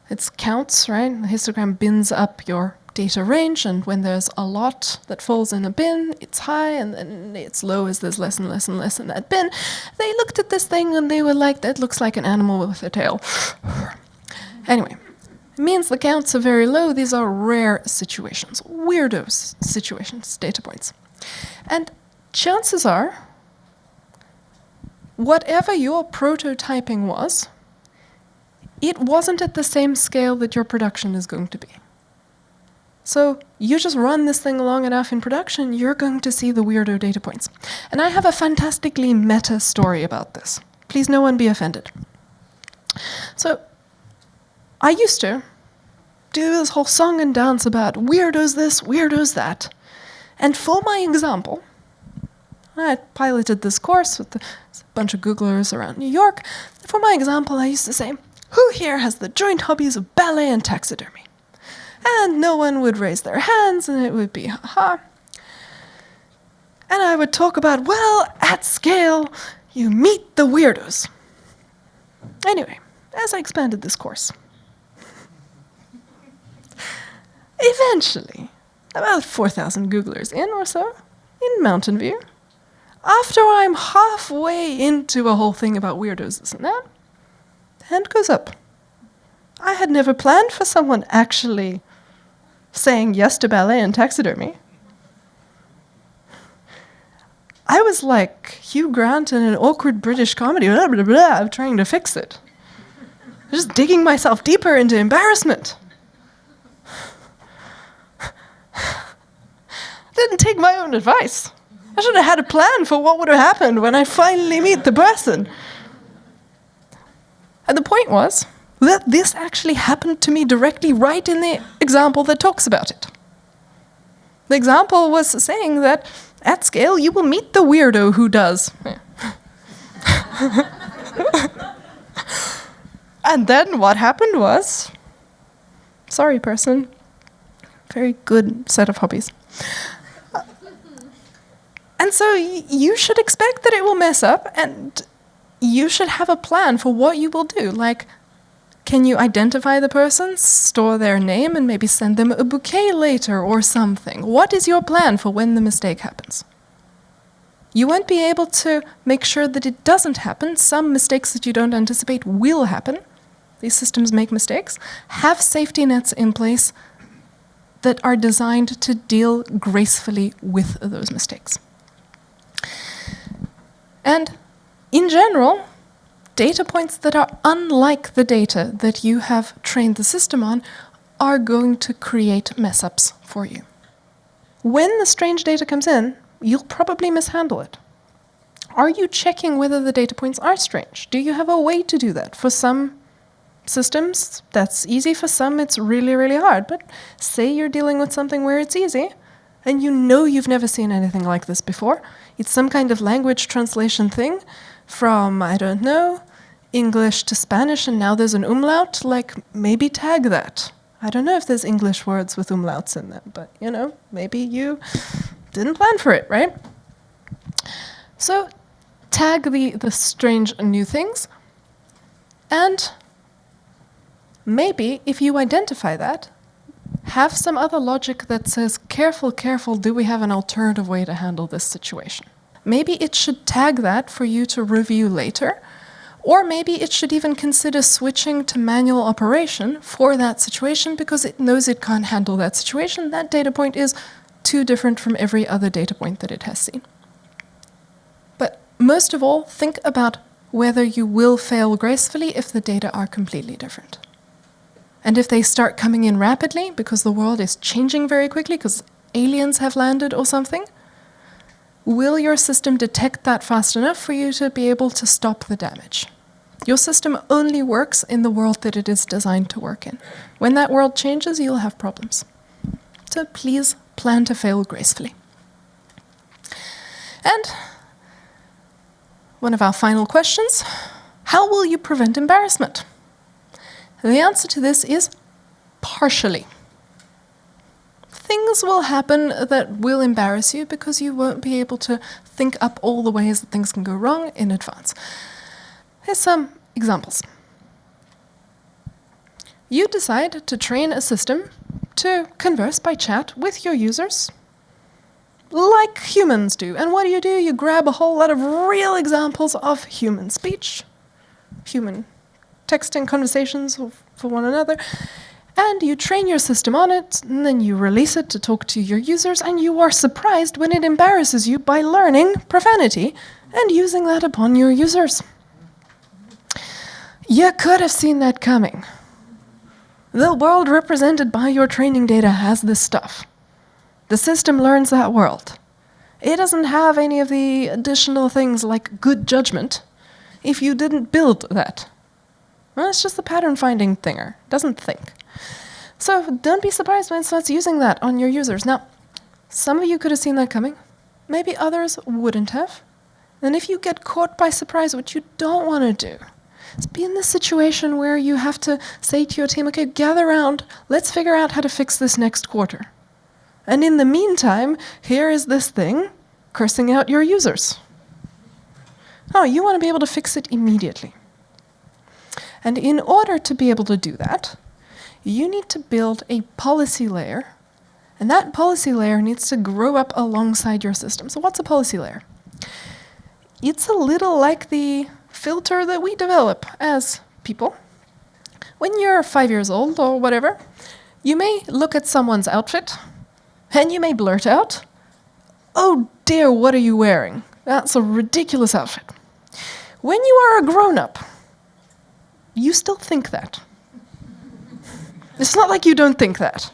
it's counts, right? The histogram bins up your data range, and when there's a lot that falls in a bin, it's high, and then it's low as there's less and less and less in that bin. They looked at this thing and they were like, that looks like an animal with a tail. Anyway, it means the counts are very low. These are rare situations, weirdo situations, data points. And chances are, whatever your prototyping was, it wasn't at the same scale that your production is going to be. So you just run this thing long enough in production, you're going to see the weirdo data points. And I have a fantastically meta story about this. Please no one be offended. So I used to do this whole song and dance about weirdos this, weirdos that. And for my example, I piloted this course with a bunch of Googlers around New York. For my example, I used to say, who here has the joint hobbies of ballet and taxidermy? And no one would raise their hands, and it would be, ha-ha. And I would talk about, well, at scale, you meet the weirdos. Anyway, as I expanded this course, eventually, about 4,000 Googlers in or so, in Mountain View, after I'm halfway into a whole thing about weirdos, this and that, the hand goes up. I had never planned for someone actually saying yes to ballet and taxidermy. I was like Hugh Grant in an awkward British comedy, blah, blah, blah, trying to fix it. Just digging myself deeper into embarrassment. Didn't take my own advice. I should have had a plan for what would have happened when I finally meet the person. And the point was that this actually happened to me directly right in the example that talks about it. The example was saying that at scale you will meet the weirdo who does. And then what happened was, sorry person, very good set of hobbies. And so you should expect that it will mess up, and you should have a plan for what you will do. Like, can you identify the person, store their name, and maybe send them a bouquet later or something? What is your plan for when the mistake happens? You won't be able to make sure that it doesn't happen. Some mistakes that you don't anticipate will happen. These systems make mistakes. Have safety nets in place that are designed to deal gracefully with those mistakes. And in general, data points that are unlike the data that you have trained the system on are going to create mess-ups for you. When the strange data comes in, you'll probably mishandle it. Are you checking whether the data points are strange? Do you have a way to do that? For some systems, that's easy. For some, it's really, really hard. But say you're dealing with something where it's easy, and you know you've never seen anything like this before. It's some kind of language translation thing from, I don't know, English to Spanish, and now there's an umlaut. Like, maybe tag that. I don't know if there's English words with umlauts in them, but, you know, maybe you didn't plan for it, right? So tag the strange new things, and maybe if you identify that, have some other logic that says, careful, careful, do we have an alternative way to handle this situation? Maybe it should tag that for you to review later, or maybe it should even consider switching to manual operation for that situation because it knows it can't handle that situation. That data point is too different from every other data point that it has seen. But most of all, think about whether you will fail gracefully if the data are completely different. And if they start coming in rapidly because the world is changing very quickly because aliens have landed or something, will your system detect that fast enough for you to be able to stop the damage? Your system only works in the world that it is designed to work in. When that world changes, you'll have problems. So please plan to fail gracefully. And one of our final questions, how will you prevent embarrassment? The answer to this is partially. Things will happen that will embarrass you because you won't be able to think up all the ways that things can go wrong in advance. Here's some examples. You decide to train a system to converse by chat with your users like humans do. And what do? You grab a whole lot of real examples of human speech, human texting conversations for one another, and you train your system on it, and then you release it to talk to your users, and you are surprised when it embarrasses you by learning profanity and using that upon your users. You could have seen that coming. The world represented by your training data has this stuff. The system learns that world. It doesn't have any of the additional things like good judgment if you didn't build that. Well, it's just a pattern-finding thinger. It doesn't think. So don't be surprised when it starts using that on your users. Now, some of you could have seen that coming. Maybe others wouldn't have. And if you get caught by surprise, what you don't want to do is be in this situation where you have to say to your team, okay, gather around, let's figure out how to fix this next quarter. And in the meantime, here is this thing cursing out your users. Oh, you want to be able to fix it immediately. And in order to be able to do that, you need to build a policy layer, and that policy layer needs to grow up alongside your system. So what's a policy layer? It's a little like the filter that we develop as people. When you're 5 years old or whatever, you may look at someone's outfit, and you may blurt out, "Oh dear, what are you wearing? That's a ridiculous outfit." When you are a grown-up, you still think that. It's not like you don't think that.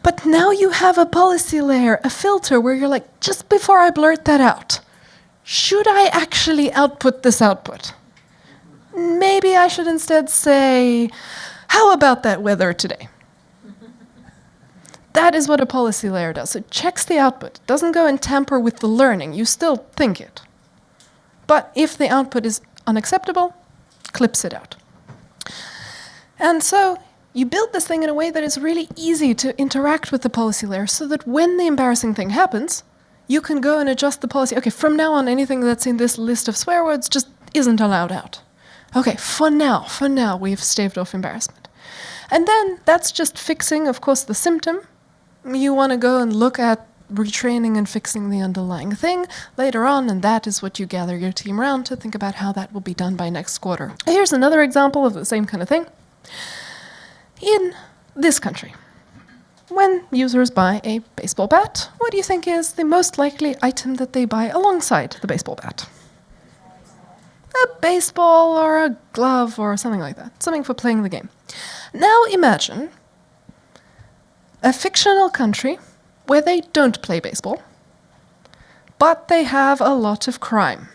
But now you have a policy layer, a filter, where you're like, just before I blurt that out, should I actually output this output? Maybe I should instead say, how about that weather today? That is what a policy layer does. It checks the output. It doesn't go and tamper with the learning. You still think it. But if the output is unacceptable, clips it out. And so you build this thing in a way that is really easy to interact with the policy layer so that when the embarrassing thing happens, you can go and adjust the policy. Okay, from now on, anything that's in this list of swear words just isn't allowed out. Okay, for now, we've staved off embarrassment. And then that's just fixing, of course, the symptom. You want to go and look at retraining and fixing the underlying thing later on, and that is what you gather your team around to think about how that will be done by next quarter. Here's another example of the same kind of thing. In this country, when users buy a baseball bat, what do you think is the most likely item that they buy alongside the baseball bat? A baseball or a glove or something like that, something for playing the game. Now imagine a fictional country where they don't play baseball, but they have a lot of crime.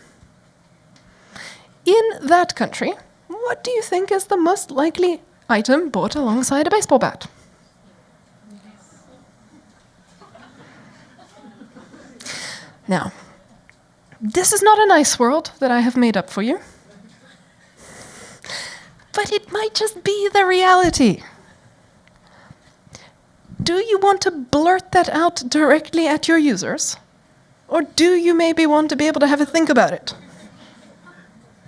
In that country, what do you think is the most likely item bought alongside a baseball bat? Now, this is not a nice world that I have made up for you, but it might just be the reality. Do you want to blurt that out directly at your users? Or do you maybe want to be able to have a think about it?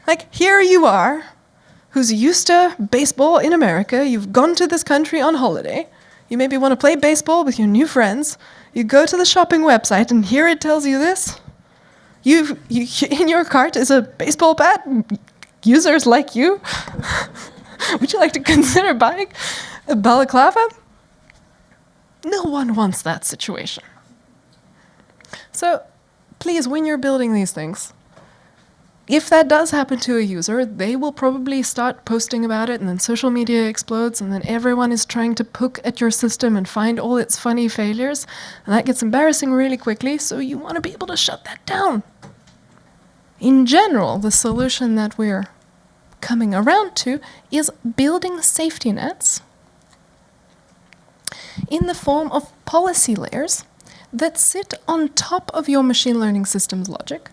Like, here you are, who's used to baseball in America, you've gone to this country on holiday, you maybe want to play baseball with your new friends, you go to the shopping website and here it tells you this. You in your cart is a baseball bat, users like you. Would you like to consider buying a balaclava? No one wants that situation. So please, when you're building these things, if that does happen to a user, they will probably start posting about it, and then social media explodes, and then everyone is trying to poke at your system and find all its funny failures, and that gets embarrassing really quickly, so you want to be able to shut that down. In general, the solution that we're coming around to is building safety nets in the form of policy layers that sit on top of your machine learning system's logic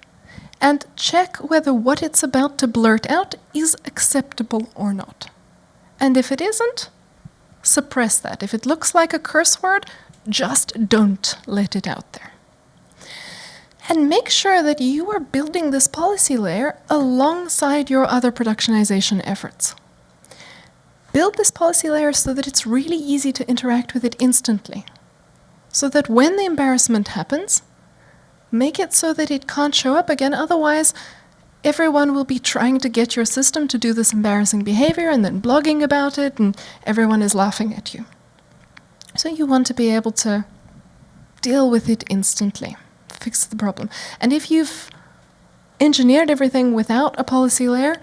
and check whether what it's about to blurt out is acceptable or not. And if it isn't, suppress that. If it looks like a curse word, just don't let it out there. And make sure that you are building this policy layer alongside your other productionization efforts. Build this policy layer so that it's really easy to interact with it instantly. So that when the embarrassment happens, make it so that it can't show up again. Otherwise, everyone will be trying to get your system to do this embarrassing behavior and then blogging about it, and everyone is laughing at you. So you want to be able to deal with it instantly, fix the problem. And if you've engineered everything without a policy layer,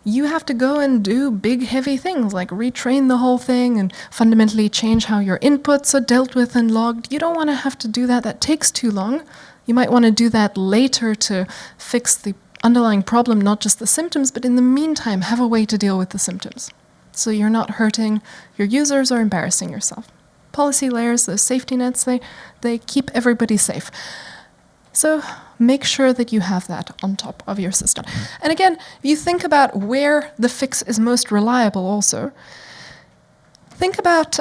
you have to go and do big, heavy things like retrain the whole thing and fundamentally change how your inputs are dealt with and logged. You don't want to have to do that. That takes too long. You might want to do that later to fix the underlying problem, not just the symptoms, but in the meantime, have a way to deal with the symptoms. So you're not hurting your users or embarrassing yourself. Policy layers, those safety nets, they keep everybody safe. So make sure that you have that on top of your system. And again, if you think about where the fix is most reliable also, think about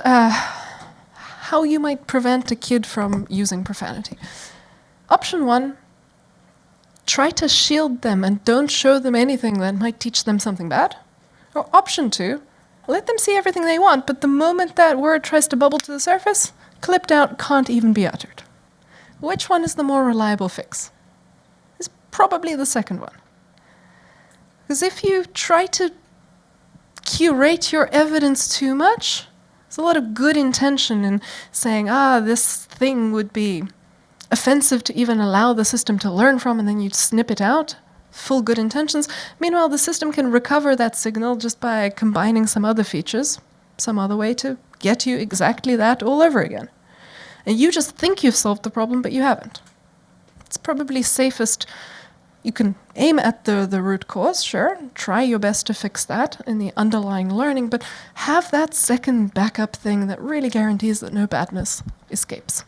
how you might prevent a kid from using profanity. Option 1, try to shield them and don't show them anything that might teach them something bad. Or option 2, let them see everything they want, but the moment that word tries to bubble to the surface, clipped out, can't even be uttered. Which one is the more reliable fix? It's probably the second one. Because if you try to curate your evidence too much, there's a lot of good intention in saying, this thing would be offensive to even allow the system to learn from, and then you snip it out, full good intentions. Meanwhile, the system can recover that signal just by combining some other features, some other way to get you exactly that all over again. And you just think you've solved the problem, but you haven't. It's probably safest. You can aim at the root cause, sure, try your best to fix that in the underlying learning, but have that second backup thing that really guarantees that no badness escapes.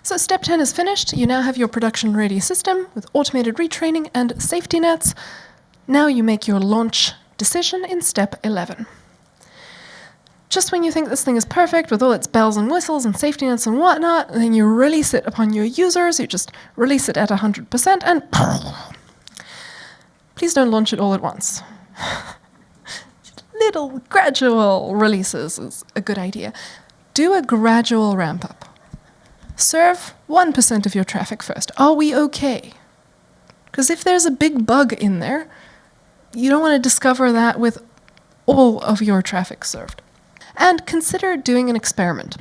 So step 10 is finished. You now have your production-ready system with automated retraining and safety nets. Now you make your launch decision in step 11. Just when you think this thing is perfect with all its bells and whistles and safety nets and whatnot, then you release it upon your users. You just release it at 100% and please don't launch it all at once. Little gradual releases is a good idea. Do a gradual ramp up. Serve 1% of your traffic first. Are we okay? Because if there's a big bug in there, you don't want to discover that with all of your traffic served. And consider doing an experiment.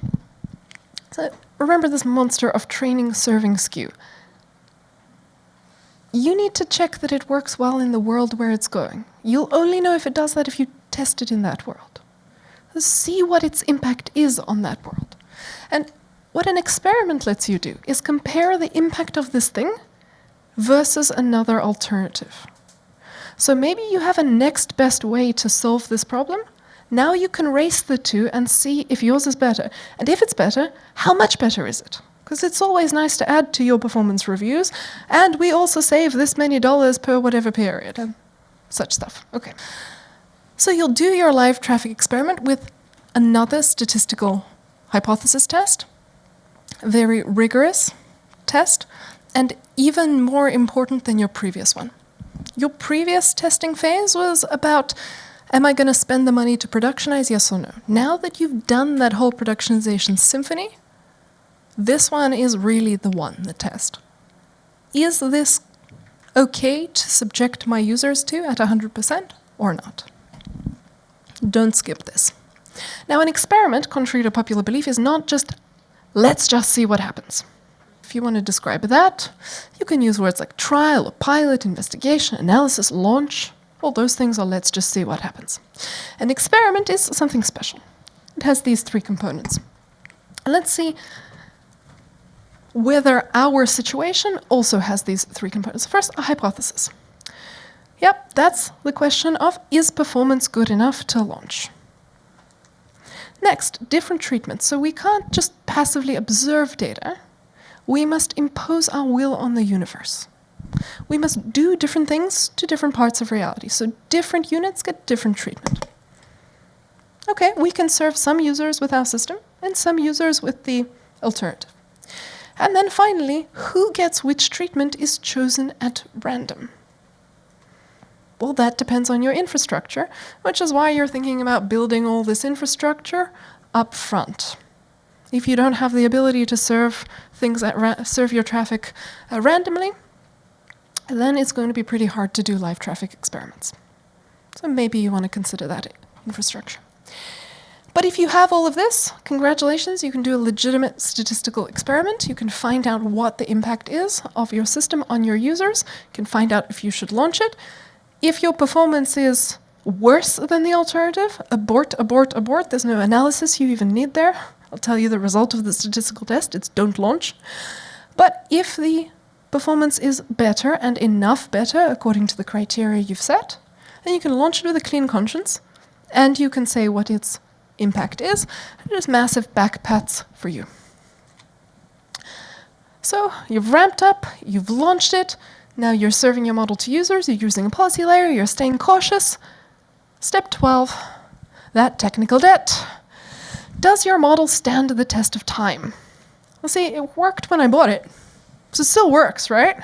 So remember this monster of training, serving, skew. You need to check that it works well in the world where it's going. You'll only know if it does that if you test it in that world. So see what its impact is on that world. And what an experiment lets you do is compare the impact of this thing versus another alternative. So maybe you have a next best way to solve this problem. Now you can race the two and see if yours is better. And if it's better, how much better is it? Because it's always nice to add to your performance reviews. And we also save this many dollars per whatever period and such stuff. Okay. So you'll do your live traffic experiment with another statistical hypothesis test. Very rigorous test, and even more important than your previous one. Your previous testing phase was about, am I going to spend the money to productionize, yes or no? Now that you've done that whole productionization symphony, this one is really the one, the test. Is this okay to subject my users to at 100% or not? Don't skip this. Now, an experiment, contrary to popular belief, is not just, let's just see what happens. If you want to describe that, you can use words like trial, or pilot, investigation, analysis, launch. All those things are let's just see what happens. An experiment is something special. It has these three components. And let's see whether our situation also has these three components. First, a hypothesis. Yep, that's the question of, is performance good enough to launch? Next, different treatments. So we can't just passively observe data. We must impose our will on the universe. We must do different things to different parts of reality. So different units get different treatment. Okay, we can serve some users with our system and some users with the alternative. And then finally, who gets which treatment is chosen at random. Well, that depends on your infrastructure, which is why you're thinking about building all this infrastructure up front. If you don't have the ability to serve things serve your traffic randomly, then it's going to be pretty hard to do live traffic experiments. So maybe you want to consider that infrastructure. But if you have all of this, congratulations, you can do a legitimate statistical experiment. You can find out what the impact is of your system on your users. You can find out if you should launch it. If your performance is worse than the alternative, abort, abort, abort. There's no analysis you even need there. I'll tell you the result of the statistical test. It's don't launch. But if the performance is better and enough better according to the criteria you've set, then you can launch it with a clean conscience, and you can say what its impact is, and there's massive back pats for you. So you've ramped up, you've launched it, now you're serving your model to users, you're using a policy layer, you're staying cautious. Step 12, that technical debt. Does your model stand the test of time? Well, see, it worked when I bought it, so it still works, right?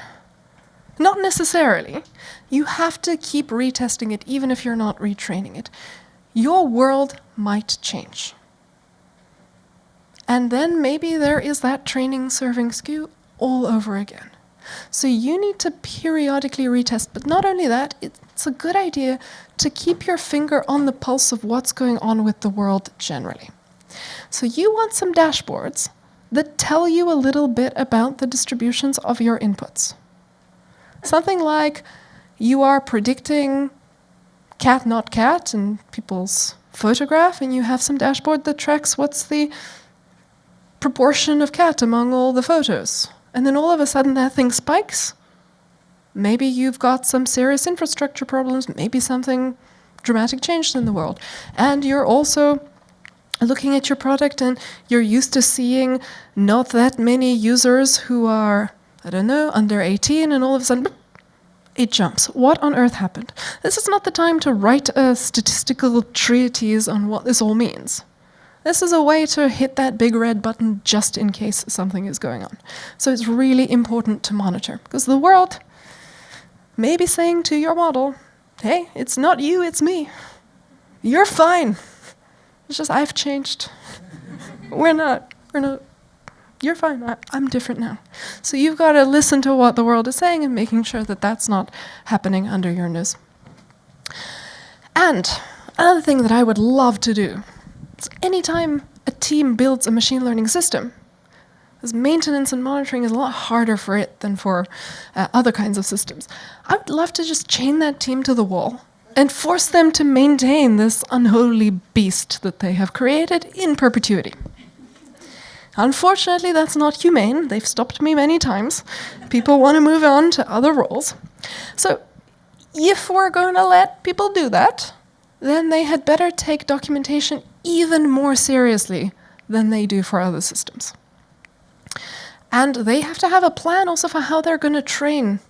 Not necessarily. You have to keep retesting it even if you're not retraining it. Your world might change. And then maybe there is that training serving skew all over again. So you need to periodically retest, but not only that, it's a good idea to keep your finger on the pulse of what's going on with the world generally. So you want some dashboards that tell you a little bit about the distributions of your inputs. Something like you are predicting cat, not cat, in people's photograph, and you have some dashboard that tracks what's the proportion of cat among all the photos. And then all of a sudden that thing spikes. Maybe you've got some serious infrastructure problems, maybe something dramatic changed in the world. And you're also looking at your product and you're used to seeing not that many users who are, I don't know, under 18, and all of a sudden, it jumps. What on earth happened? This is not the time to write a statistical treatise on what this all means. This is a way to hit that big red button just in case something is going on. So it's really important to monitor, because the world may be saying to your model, hey, it's not you, it's me. You're fine. It's just I've changed. We're not. You're fine. I'm different now. So you've got to listen to what the world is saying and making sure that that's not happening under your nose. And another thing that I would love to do is anytime a team builds a machine learning system, because maintenance and monitoring is a lot harder for it than for other kinds of systems, I would love to just chain that team to the wall and force them to maintain this unholy beast that they have created in perpetuity. Unfortunately, that's not humane. They've stopped me many times. People want to move on to other roles. So if we're going to let people do that, then they had better take documentation even more seriously than they do for other systems. And they have to have a plan also for how they're going to train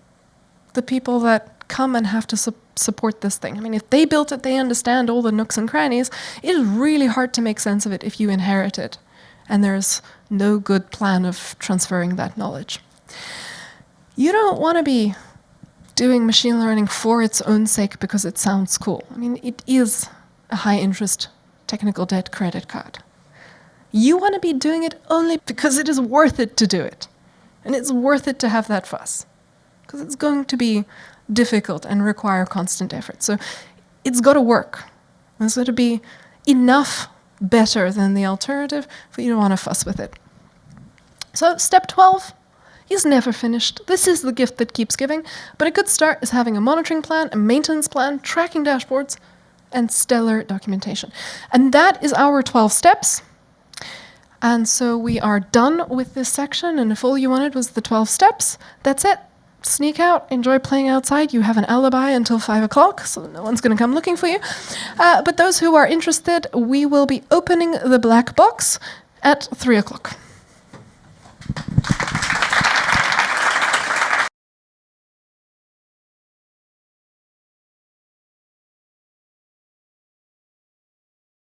the people that come and have to support this thing. I mean, if they built it, they understand all the nooks and crannies. It is really hard to make sense of it if you inherit it, and there's no good plan of transferring that knowledge. You don't want to be doing machine learning for its own sake because it sounds cool. I mean, it is a high-interest technical debt credit card. You want to be doing it only because it is worth it to do it. And it's worth it to have that fuss. Because it's going to be difficult and require constant effort. So it's got to work. It's got to be enough better than the alternative for you to want to fuss with it. So step 12 is never finished. This is the gift that keeps giving. But a good start is having a monitoring plan, a maintenance plan, tracking dashboards, and stellar documentation. And that is our 12 steps. And so we are done with this section, and if all you wanted was the 12 steps, that's it. Sneak out, enjoy playing outside. You have an alibi until 5 o'clock, so no one's going to come looking for you. But those who are interested, we will be opening the black box at 3 o'clock.